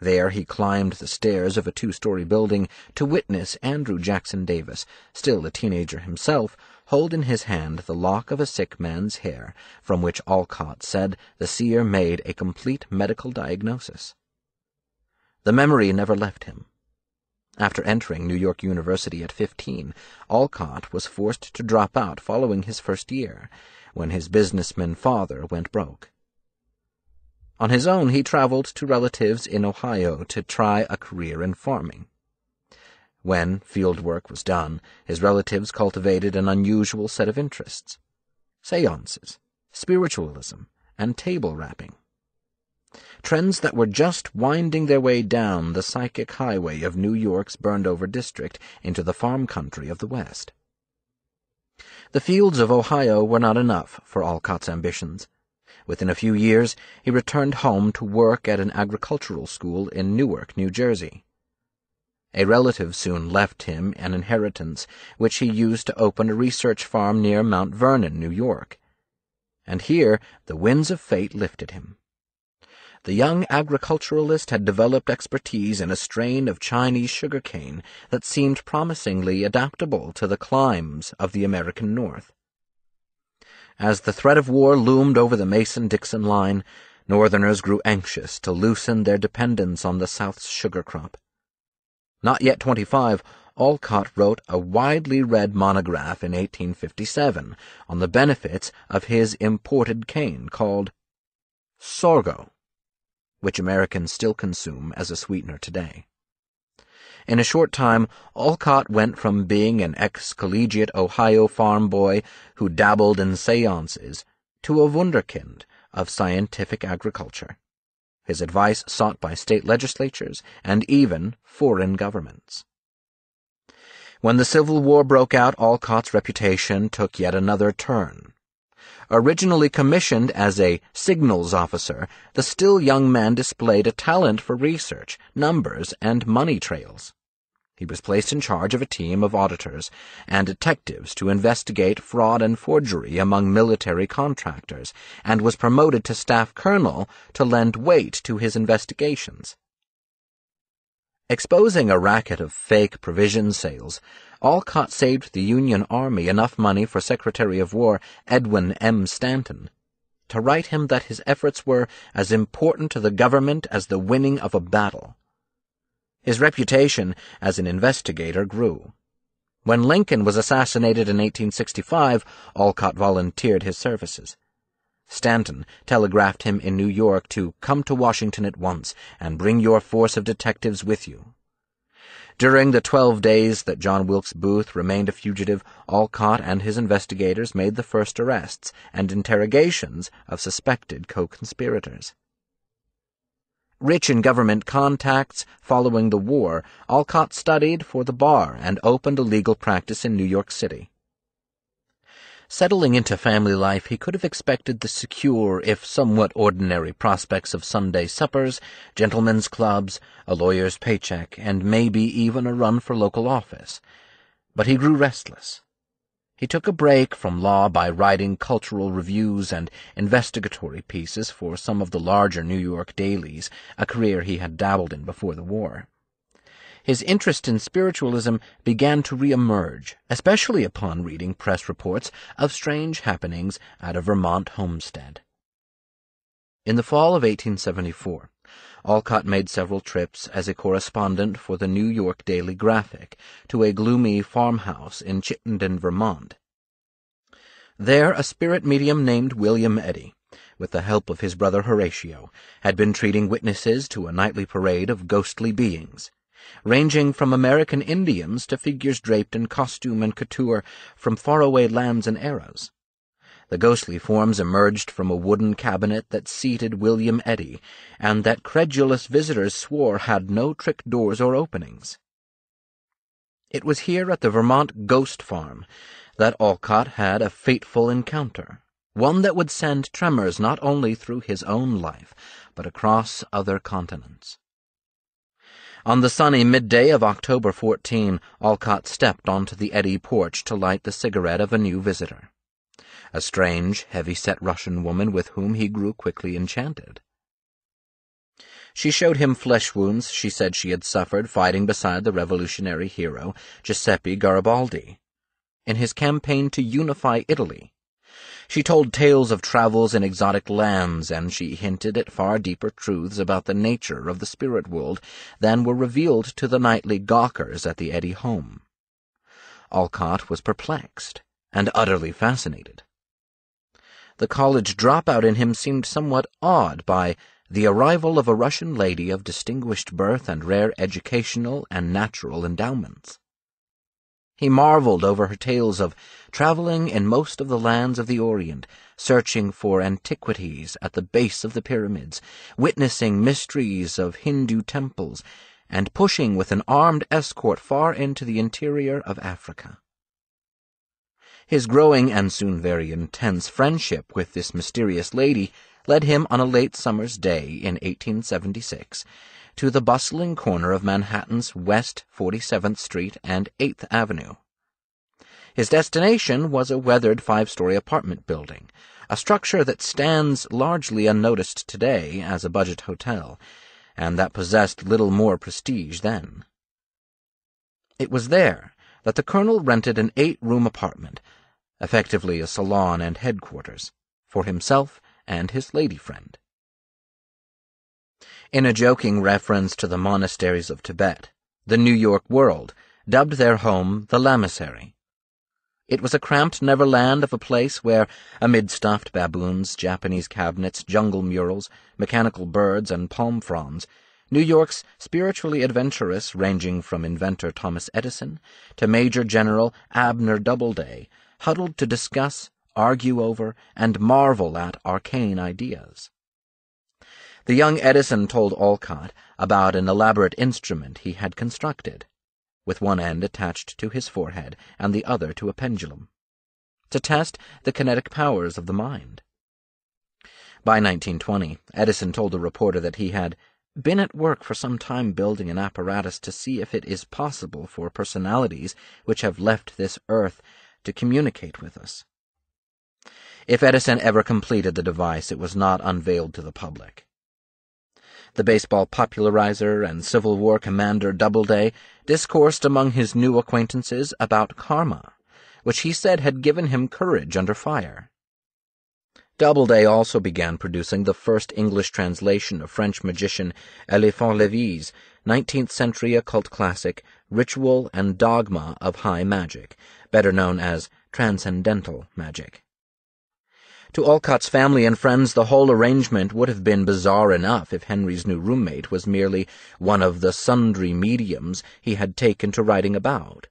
Speaker 1: There he climbed the stairs of a 2-story building to witness Andrew Jackson Davis, still a teenager himself, hold in his hand the lock of a sick man's hair, from which Alcott said the seer made a complete medical diagnosis. The memory never left him. After entering New York University at 15, Alcott was forced to drop out following his first year, when his businessman father went broke. On his own, he traveled to relatives in Ohio to try a career in farming. When field work was done, his relatives cultivated an unusual set of interests: seances, spiritualism, and table rapping. Trends that were just winding their way down the psychic highway of New York's burned-over district into the farm country of the West. The fields of Ohio were not enough for Alcott's ambitions. Within a few years, he returned home to work at an agricultural school in Newark, New Jersey. A relative soon left him an inheritance which he used to open a research farm near Mount Vernon, New York. And here the winds of fate lifted him. The young agriculturalist had developed expertise in a strain of Chinese sugarcane that seemed promisingly adaptable to the climes of the American North. As the threat of war loomed over the Mason-Dixon line, Northerners grew anxious to loosen their dependence on the South's sugar crop. Not yet 25, Alcott wrote a widely read monograph in 1857 on the benefits of his imported cane called sorgo, which Americans still consume as a sweetener today. In a short time, Alcott went from being an ex-collegiate Ohio farm boy who dabbled in seances to a wunderkind of scientific agriculture, his advice sought by state legislatures and even foreign governments. When the Civil War broke out, Alcott's reputation took yet another turn. Originally commissioned as a signals officer, the still young man displayed a talent for research, numbers, and money trails. He was placed in charge of a team of auditors and detectives to investigate fraud and forgery among military contractors, and was promoted to staff colonel to lend weight to his investigations. Exposing a racket of fake provision sales, Alcott saved the Union Army enough money for Secretary of War Edwin M. Stanton to write him that his efforts were as important to the government as the winning of a battle. His reputation as an investigator grew. When Lincoln was assassinated in 1865, Alcott volunteered his services. Stanton telegraphed him in New York to come to Washington at once and bring your force of detectives with you. During the 12 days that John Wilkes Booth remained a fugitive, Alcott and his investigators made the first arrests and interrogations of suspected co-conspirators. Rich in government contacts, following the war, Alcott studied for the bar and opened a legal practice in New York City. Settling into family life, he could have expected the secure, if somewhat ordinary, prospects of Sunday suppers, gentlemen's clubs, a lawyer's paycheck, and maybe even a run for local office. But he grew restless. He took a break from law by writing cultural reviews and investigatory pieces for some of the larger New York dailies, a career he had dabbled in before the war. His interest in spiritualism began to re-emerge, especially upon reading press reports of strange happenings at a Vermont homestead. In the fall of 1874, Alcott made several trips as a correspondent for the New York Daily Graphic to a gloomy farmhouse in Chittenden, Vermont. There a spirit medium named William Eddy, with the help of his brother Horatio, had been treating witnesses to a nightly parade of ghostly beings, ranging from American Indians to figures draped in costume and couture from faraway lands and eras. The ghostly forms emerged from a wooden cabinet that seated William Eddy, and that credulous visitors swore had no trick doors or openings. It was here at the Vermont Ghost Farm that Alcott had a fateful encounter, one that would send tremors not only through his own life, but across other continents. On the sunny midday of October 14, Alcott stepped onto the Eddy porch to light the cigarette of a new visitor, a strange, heavy-set Russian woman with whom he grew quickly enchanted. She showed him flesh wounds she said she had suffered fighting beside the revolutionary hero Giuseppe Garibaldi. in his campaign to unify Italy. She told tales of travels in exotic lands, and she hinted at far deeper truths about the nature of the spirit world than were revealed to the nightly gawkers at the Eddy home. Alcott was perplexed and utterly fascinated. The college dropout in him seemed somewhat awed by the arrival of a Russian lady of distinguished birth and rare educational and natural endowments. He marveled over her tales of traveling in most of the lands of the Orient, searching for antiquities at the base of the pyramids, witnessing mysteries of Hindu temples, and pushing with an armed escort far into the interior of Africa. His growing and soon very intense friendship with this mysterious lady led him on a late summer's day in 1876 to the bustling corner of Manhattan's West 47th Street and 8th Avenue. His destination was a weathered 5-story apartment building, a structure that stands largely unnoticed today as a budget hotel, and that possessed little more prestige then. It was there that the colonel rented an 8-room apartment, effectively a salon and headquarters, for himself and his lady friend. In a joking reference to the monasteries of Tibet, the New York World dubbed their home the Lamasery. It was a cramped neverland of a place where, amid stuffed baboons, Japanese cabinets, jungle murals, mechanical birds, and palm fronds, New York's spiritually adventurous, ranging from inventor Thomas Edison to Major General Abner Doubleday, huddled to discuss, argue over, and marvel at arcane ideas. The young Edison told Alcott about an elaborate instrument he had constructed, with one end attached to his forehead and the other to a pendulum, to test the kinetic powers of the mind. By 1920, Edison told a reporter that he had been at work for some time building an apparatus to see if it is possible for personalities which have left this earth to communicate with us. If Edison ever completed the device, it was not unveiled to the public. The baseball popularizer and Civil War commander Doubleday discoursed among his new acquaintances about karma, which he said had given him courage under fire. Doubleday also began producing the first English translation of French magician Eliphas Lévy's 19th-century occult classic Ritual and Dogma of High Magic, better known as Transcendental Magic. To Alcott's family and friends, the whole arrangement would have been bizarre enough if Henry's new roommate was merely one of the sundry mediums he had taken to writing about.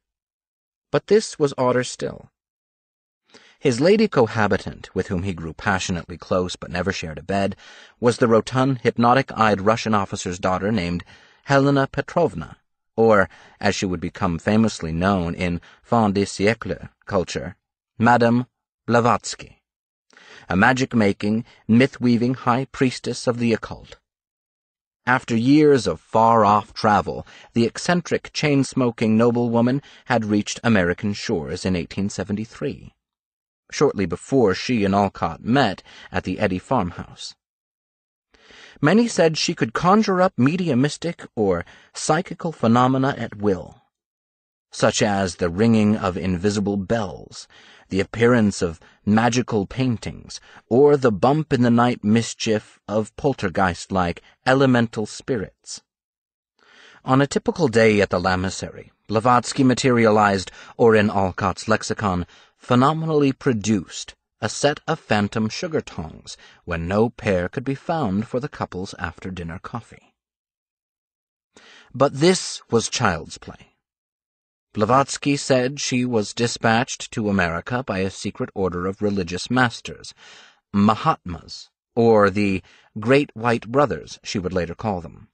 Speaker 1: But this was odder still. His lady cohabitant, with whom he grew passionately close but never shared a bed, was the rotund, hypnotic-eyed Russian officer's daughter named Helena Petrovna, or, as she would become famously known in fin de siècle culture, Madame Blavatsky, a magic-making, myth-weaving high priestess of the occult. After years of far-off travel, the eccentric, chain-smoking noblewoman had reached American shores in 1873, shortly before she and Alcott met at the Eddy farmhouse. Many said she could conjure up mediumistic or psychical phenomena at will, such as the ringing of invisible bells, the appearance of magical paintings, or the bump-in-the-night mischief of poltergeist-like elemental spirits. On a typical day at the Lamasery, Blavatsky materialized, or in Alcott's lexicon, phenomenally produced, a set of phantom sugar tongs when no pair could be found for the couple's after-dinner coffee. But this was child's play. Blavatsky said she was dispatched to America by a secret order of religious masters, Mahatmas, or the Great White Brothers, she would later call them.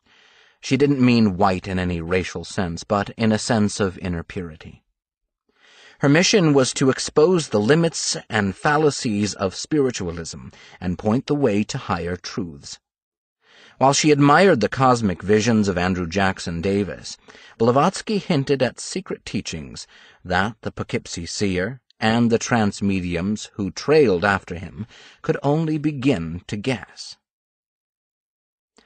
Speaker 1: She didn't mean white in any racial sense, but in a sense of inner purity. Her mission was to expose the limits and fallacies of spiritualism and point the way to higher truths. While she admired the cosmic visions of Andrew Jackson Davis, Blavatsky hinted at secret teachings that the Poughkeepsie seer and the trance mediums who trailed after him could only begin to guess.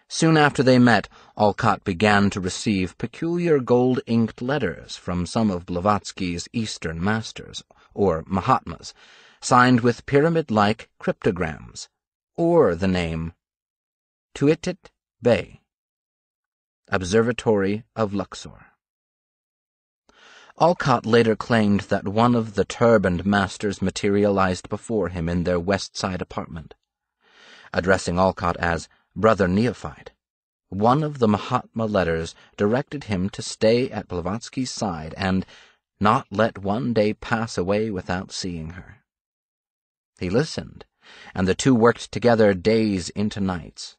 Speaker 1: Soon after they met, Alcott began to receive peculiar gold-inked letters from some of Blavatsky's Eastern masters, or Mahatmas, signed with pyramid-like cryptograms, or the name Tuitit Bey, Observatory of Luxor. Alcott later claimed that one of the turbaned masters materialized before him in their West Side apartment. Addressing Alcott as Brother Neophyte, one of the Mahatma letters directed him to stay at Blavatsky's side and not let one day pass away without seeing her. He listened, and the two worked together days into nights.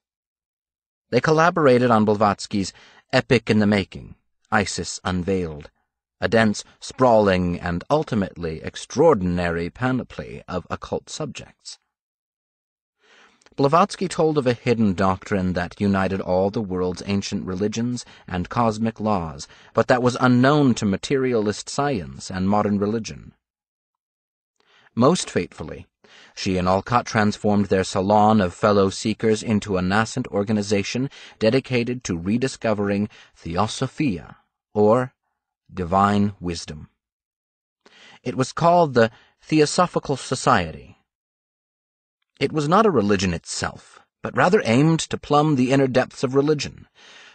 Speaker 1: They collaborated on Blavatsky's Epic in the Making, Isis Unveiled, a dense, sprawling, and ultimately extraordinary panoply of occult subjects. Blavatsky told of a hidden doctrine that united all the world's ancient religions and cosmic laws, but that was unknown to materialist science and modern religion. Most fatefully, she and Alcott transformed their salon of fellow seekers into a nascent organization dedicated to rediscovering theosophia, or divine wisdom. It was called the Theosophical Society. It was not a religion itself, but rather aimed to plumb the inner depths of religion,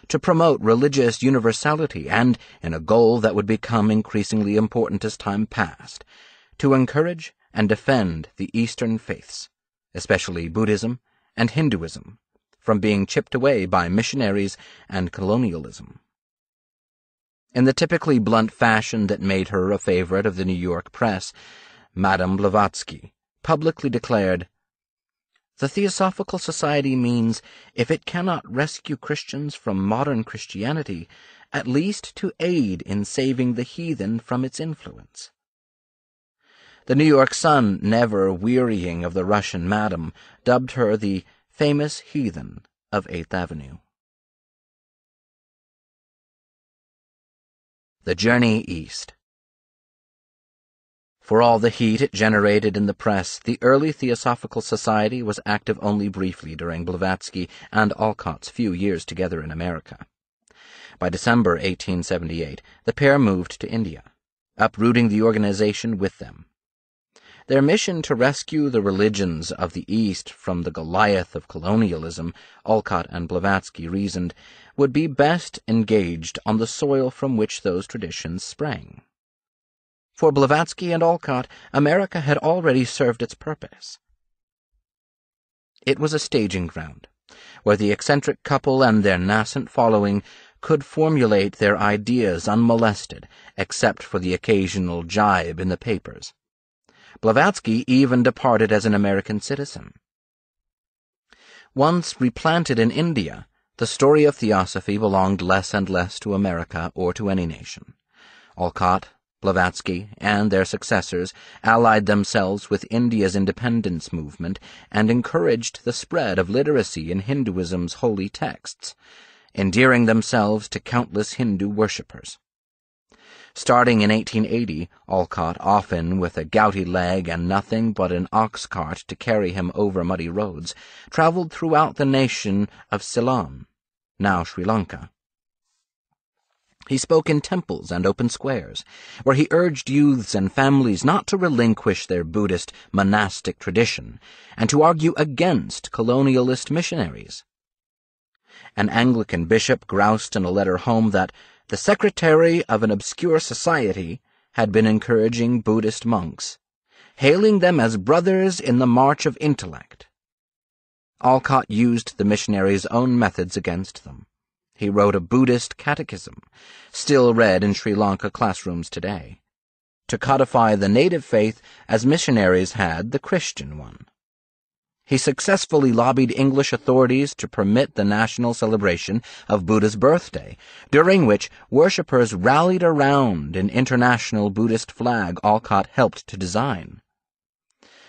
Speaker 1: to promote religious universality, and, in a goal that would become increasingly important as time passed, to encourage and defend the Eastern faiths, especially Buddhism and Hinduism, from being chipped away by missionaries and colonialism. In the typically blunt fashion that made her a favorite of the New York press, Madame Blavatsky publicly declared, "The Theosophical Society means, if it cannot rescue Christians from modern Christianity, at least to aid in saving the heathen from its influence." The New York Sun, never wearying of the Russian madam, dubbed her the famous heathen of 8th Avenue. The Journey East. For all the heat it generated in the press, the early Theosophical Society was active only briefly during Blavatsky and Alcott's few years together in America. By December 1878, the pair moved to India, uprooting the organization with them. Their mission to rescue the religions of the East from the Goliath of colonialism, Alcott and Blavatsky reasoned, would be best engaged on the soil from which those traditions sprang. For Blavatsky and Alcott, America had already served its purpose. It was a staging ground, where the eccentric couple and their nascent following could formulate their ideas unmolested, except for the occasional jibe in the papers. Blavatsky even departed as an American citizen. Once replanted in India, the story of theosophy belonged less and less to America or to any nation. Alcott, Blavatsky, and their successors allied themselves with India's independence movement and encouraged the spread of literacy in Hinduism's holy texts, endearing themselves to countless Hindu worshippers. Starting in 1880, Alcott, often with a gouty leg and nothing but an ox cart to carry him over muddy roads, traveled throughout the nation of Ceylon, now Sri Lanka. He spoke in temples and open squares, where he urged youths and families not to relinquish their Buddhist monastic tradition, and to argue against colonialist missionaries. An Anglican bishop groused in a letter home that the secretary of an obscure society had been encouraging Buddhist monks, hailing them as brothers in the march of intellect. Alcott used the missionaries' own methods against them. He wrote a Buddhist catechism, still read in Sri Lanka classrooms today, to codify the native faith as missionaries had the Christian one. He successfully lobbied English authorities to permit the national celebration of Buddha's birthday, during which worshippers rallied around an international Buddhist flag Alcott helped to design.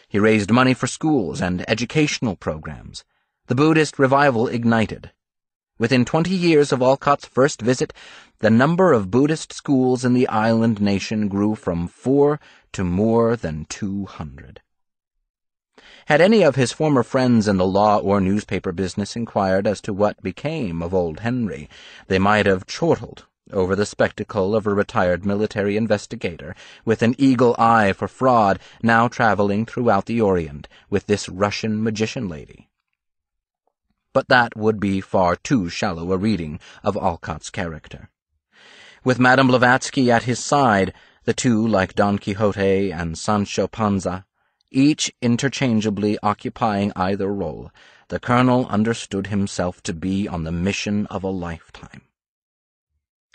Speaker 1: He raised money for schools and educational programs. The Buddhist revival ignited. Within 20 years of Alcott's first visit, the number of Buddhist schools in the island nation grew from 4 to more than 200. Had any of his former friends in the law or newspaper business inquired as to what became of old Henry, they might have chortled over the spectacle of a retired military investigator with an eagle eye for fraud now traveling throughout the Orient with this Russian magician lady. But that would be far too shallow a reading of Alcott's character. With Madame Blavatsky at his side, the two, like Don Quixote and Sancho Panza, each interchangeably occupying either role, the colonel understood himself to be on the mission of a lifetime.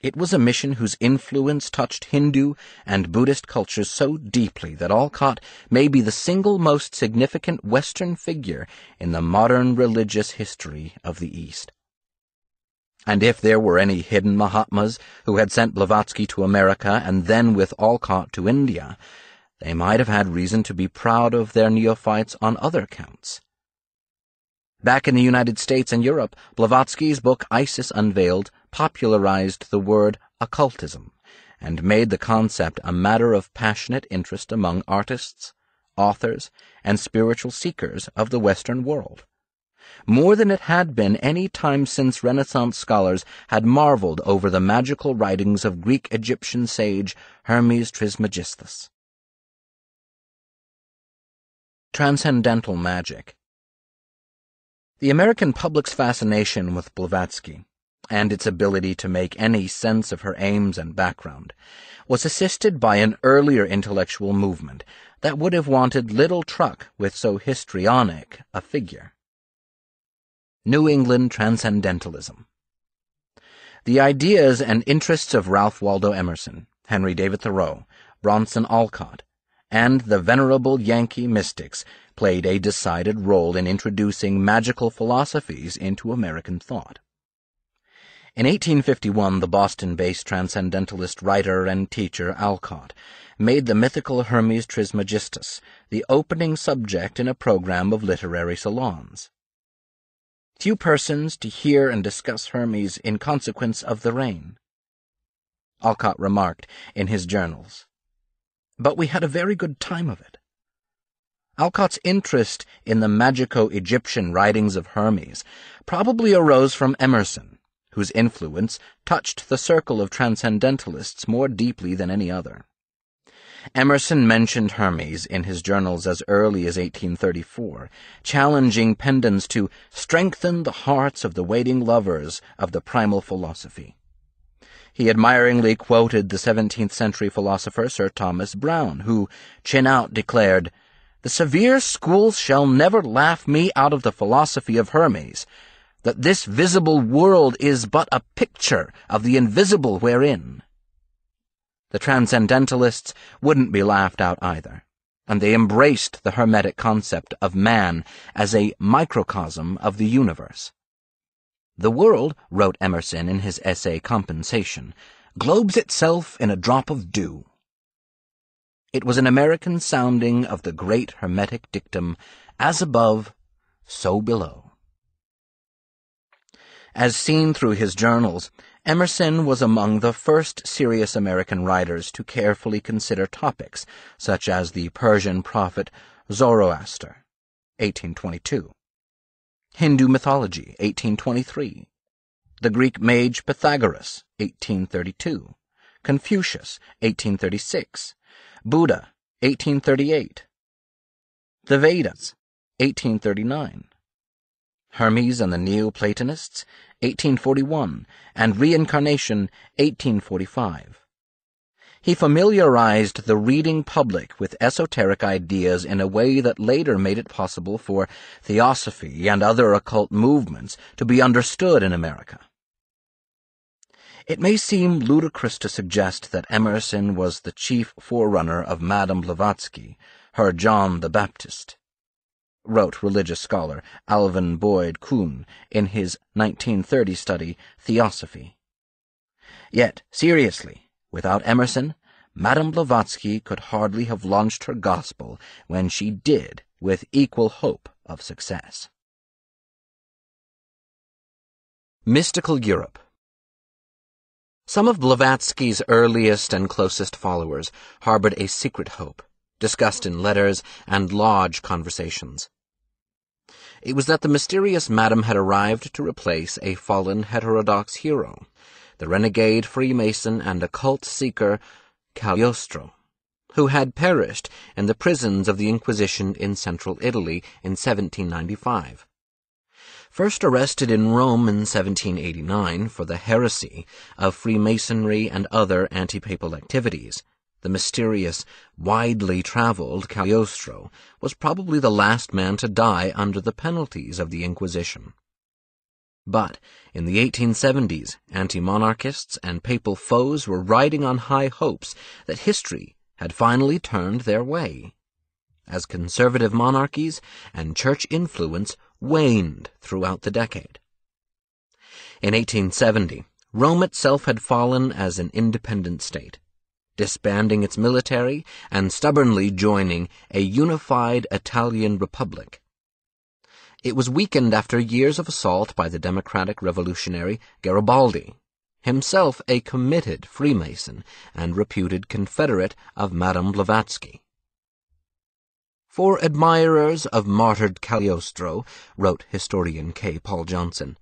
Speaker 1: It was a mission whose influence touched Hindu and Buddhist cultures so deeply that Alcott may be the single most significant Western figure in the modern religious history of the East. And if there were any hidden Mahatmas who had sent Blavatsky to America and then with Alcott to India, they might have had reason to be proud of their neophytes on other counts. Back in the United States and Europe, Blavatsky's book Isis Unveiled popularized the word occultism and made the concept a matter of passionate interest among artists, authors, and spiritual seekers of the Western world, more than it had been any time since Renaissance scholars had marveled over the magical writings of Greek-Egyptian sage Hermes Trismegistus. Transcendental magic. The American public's fascination with Blavatsky, and its ability to make any sense of her aims and background, was assisted by an earlier intellectual movement that would have wanted little truck with so histrionic a figure. New England Transcendentalism. The ideas and interests of Ralph Waldo Emerson, Henry David Thoreau, Bronson Alcott, and the venerable Yankee mystics played a decided role in introducing magical philosophies into American thought. In 1851, the Boston-based transcendentalist writer and teacher Alcott made the mythical Hermes Trismegistus the opening subject in a program of literary salons. Few persons to hear and discuss Hermes in consequence of the rain, Alcott remarked in his journals. But we had a very good time of it. Alcott's interest in the magico-Egyptian writings of Hermes probably arose from Emerson, whose influence touched the circle of transcendentalists more deeply than any other. Emerson mentioned Hermes in his journals as early as 1834, challenging pedants to strengthen the hearts of the waiting lovers of the primal philosophy. He admiringly quoted the 17th-century philosopher Sir Thomas Browne, who, chin out, declared, "The severe schools shall never laugh me out of the philosophy of Hermes, that this visible world is but a picture of the invisible wherein." The transcendentalists wouldn't be laughed out either, and they embraced the Hermetic concept of man as a microcosm of the universe. "The world," wrote Emerson in his essay Compensation, "globes itself in a drop of dew." It was an American sounding of the great Hermetic dictum, as above, so below. As seen through his journals, Emerson was among the first serious American writers to carefully consider topics such as the Persian prophet Zoroaster, 1822, Hindu mythology, 1823, the Greek mage Pythagoras, 1832, Confucius, 1836, Buddha, 1838, the Vedas, 1839, Hermes and the Neoplatonists, 1841, and Reincarnation, 1845. He familiarized the reading public with esoteric ideas in a way that later made it possible for theosophy and other occult movements to be understood in America. It may seem ludicrous to suggest that Emerson was the chief forerunner of Madame Blavatsky, her John the Baptist, wrote religious scholar Alvin Boyd Kuhn in his 1930 study Theosophy. Yet, seriously, without Emerson, Madame Blavatsky could hardly have launched her gospel when she did with equal hope of success. Mystical Europe. Some of Blavatsky's earliest and closest followers harbored a secret hope, discussed in letters and lodge conversations. It was that the mysterious madam had arrived to replace a fallen heterodox hero, the renegade Freemason and occult seeker Cagliostro, who had perished in the prisons of the Inquisition in central Italy in 1795. First arrested in Rome in 1789 for the heresy of Freemasonry and other anti-papal activities, the mysterious, widely traveled Cagliostro was probably the last man to die under the penalties of the Inquisition. But in the 1870s, anti-monarchists and papal foes were riding on high hopes that history had finally turned their way, as conservative monarchies and church influence waned throughout the decade. In 1870, Rome itself had fallen as an independent state, disbanding its military and stubbornly joining a unified Italian republic. It was weakened after years of assault by the democratic revolutionary Garibaldi, himself a committed Freemason and reputed confederate of Madame Blavatsky. For admirers of martyred Cagliostro, wrote historian K. Paul Johnson,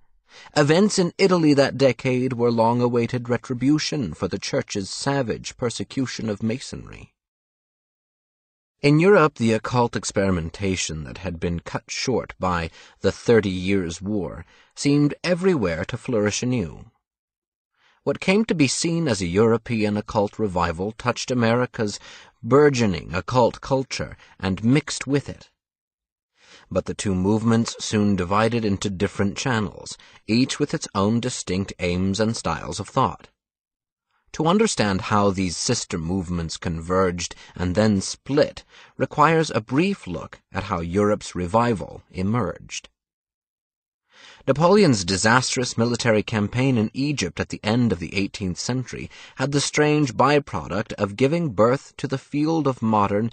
Speaker 1: events in Italy that decade were long-awaited retribution for the Church's savage persecution of Masonry. In Europe, the occult experimentation that had been cut short by the 30 Years' War seemed everywhere to flourish anew. What came to be seen as a European occult revival touched America's burgeoning occult culture and mixed with it. But the two movements soon divided into different channels, each with its own distinct aims and styles of thought. To understand how these sister movements converged and then split requires a brief look at how Europe's revival emerged. Napoleon's disastrous military campaign in Egypt at the end of the 18th century had the strange byproduct of giving birth to the field of modern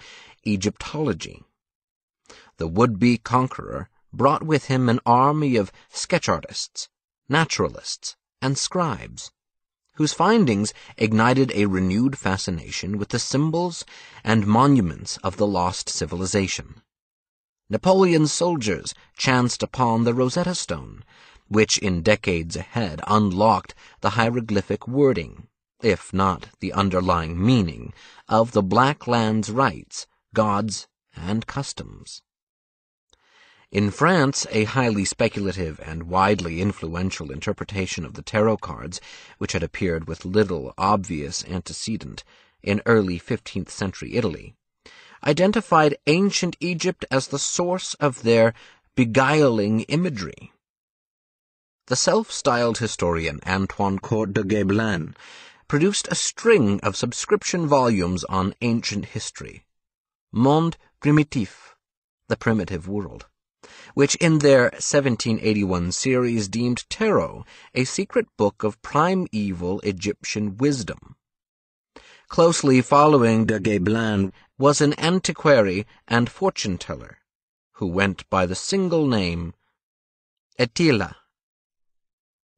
Speaker 1: Egyptology. The would-be conqueror brought with him an army of sketch artists, naturalists, and scribes, whose findings ignited a renewed fascination with the symbols and monuments of the lost civilization. Napoleon's soldiers chanced upon the Rosetta Stone, which in decades ahead unlocked the hieroglyphic wording, if not the underlying meaning, of the Black Land's rites, gods, and customs. In France, a highly speculative and widely influential interpretation of the tarot cards, which had appeared with little obvious antecedent in early 15th century Italy, identified ancient Egypt as the source of their beguiling imagery. The self-styled historian Antoine Court de Guesblanc produced a string of subscription volumes on ancient history, Monde Primitif, the primitive world, which in their 1781 series deemed tarot a secret book of primeval Egyptian wisdom. Closely following de Guesblanc was an antiquary and fortune-teller, who went by the single name Attila,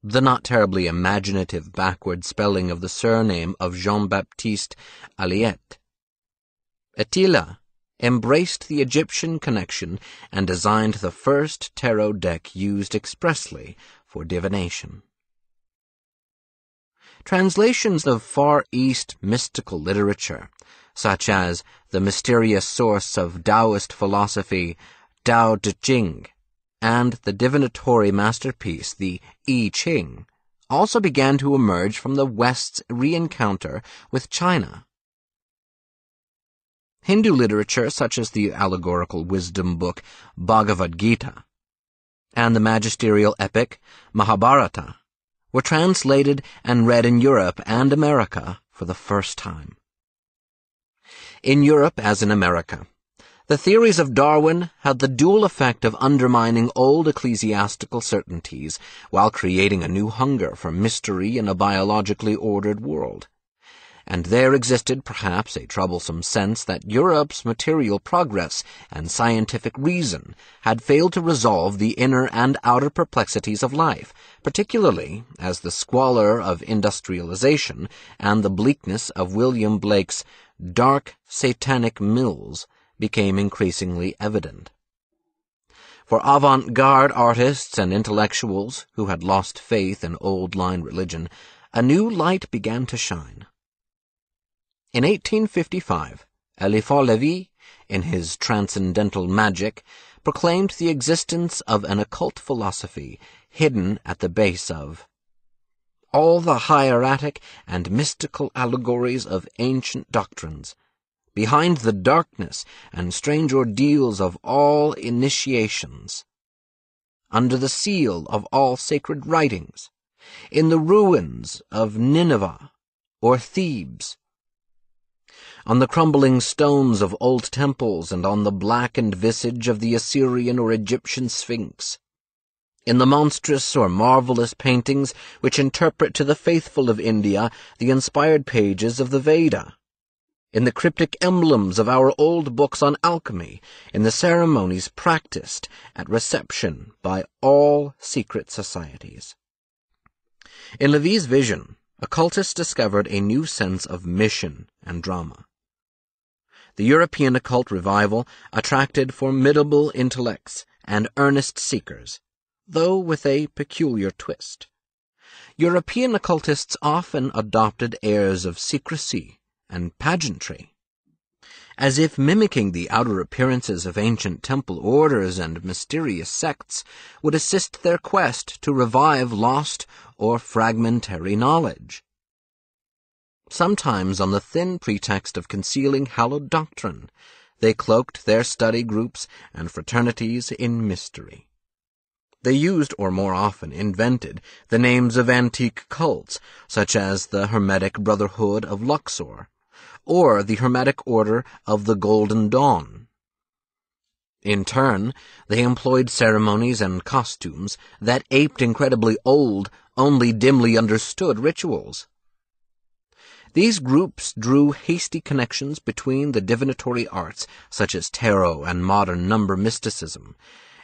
Speaker 1: the not terribly imaginative backward spelling of the surname of Jean-Baptiste Aliette. Attila embraced the Egyptian connection and designed the first tarot deck used expressly for divination. Translations of Far East mystical literature, such as the mysterious source of Taoist philosophy, Tao Te Ching, and the divinatory masterpiece, the I Ching, also began to emerge from the West's re-encounter with China. Hindu literature, such as the allegorical wisdom book Bhagavad Gita and the magisterial epic Mahabharata, were translated and read in Europe and America for the first time. In Europe, as in America, the theories of Darwin had the dual effect of undermining old ecclesiastical certainties while creating a new hunger for mystery in a biologically ordered world. And there existed perhaps a troublesome sense that Europe's material progress and scientific reason had failed to resolve the inner and outer perplexities of life, particularly as the squalor of industrialization and the bleakness of William Blake's dark satanic mills became increasingly evident. For avant-garde artists and intellectuals who had lost faith in old-line religion, a new light began to shine. In 1855, Eliphas Levi, in his Transcendental Magic, proclaimed the existence of an occult philosophy hidden at the base of all the hieratic and mystical allegories of ancient doctrines, behind the darkness and strange ordeals of all initiations, under the seal of all sacred writings, in the ruins of Nineveh or Thebes, on the crumbling stones of old temples and on the blackened visage of the Assyrian or Egyptian Sphinx, in the monstrous or marvelous paintings which interpret to the faithful of India the inspired pages of the Veda, in the cryptic emblems of our old books on alchemy, in the ceremonies practiced at reception by all secret societies. In Levi's vision, occultists discovered a new sense of mission and drama. The European occult revival attracted formidable intellects and earnest seekers, though with a peculiar twist. European occultists often adopted airs of secrecy and pageantry, as if mimicking the outer appearances of ancient temple orders and mysterious sects would assist their quest to revive lost or fragmentary knowledge. Sometimes on the thin pretext of concealing hallowed doctrine, they cloaked their study groups and fraternities in mystery. They used, or more often invented, the names of antique cults, such as the Hermetic Brotherhood of Luxor, or the Hermetic Order of the Golden Dawn. In turn, they employed ceremonies and costumes that aped incredibly old, only dimly understood rituals. These groups drew hasty connections between the divinatory arts, such as tarot and modern number mysticism,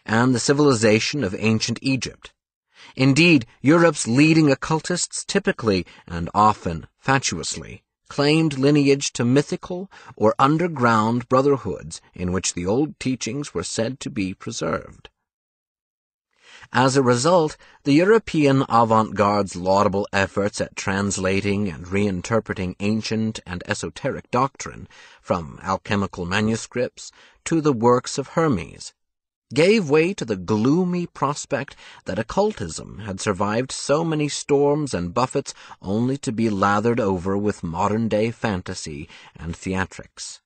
Speaker 1: and the civilization of ancient Egypt. Indeed, Europe's leading occultists typically, and often fatuously, claimed lineage to mythical or underground brotherhoods in which the old teachings were said to be preserved. As a result, the European avant-garde's laudable efforts at translating and reinterpreting ancient and esoteric doctrine, from alchemical manuscripts to the works of Hermes, gave way to the gloomy prospect that occultism had survived so many storms and buffets only to be lathered over with modern-day fantasy and theatrics.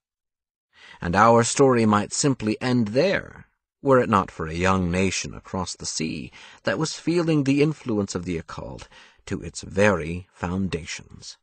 Speaker 1: And our story might simply end there, were it not for a young nation across the sea that was feeling the influence of the occult to its very foundations.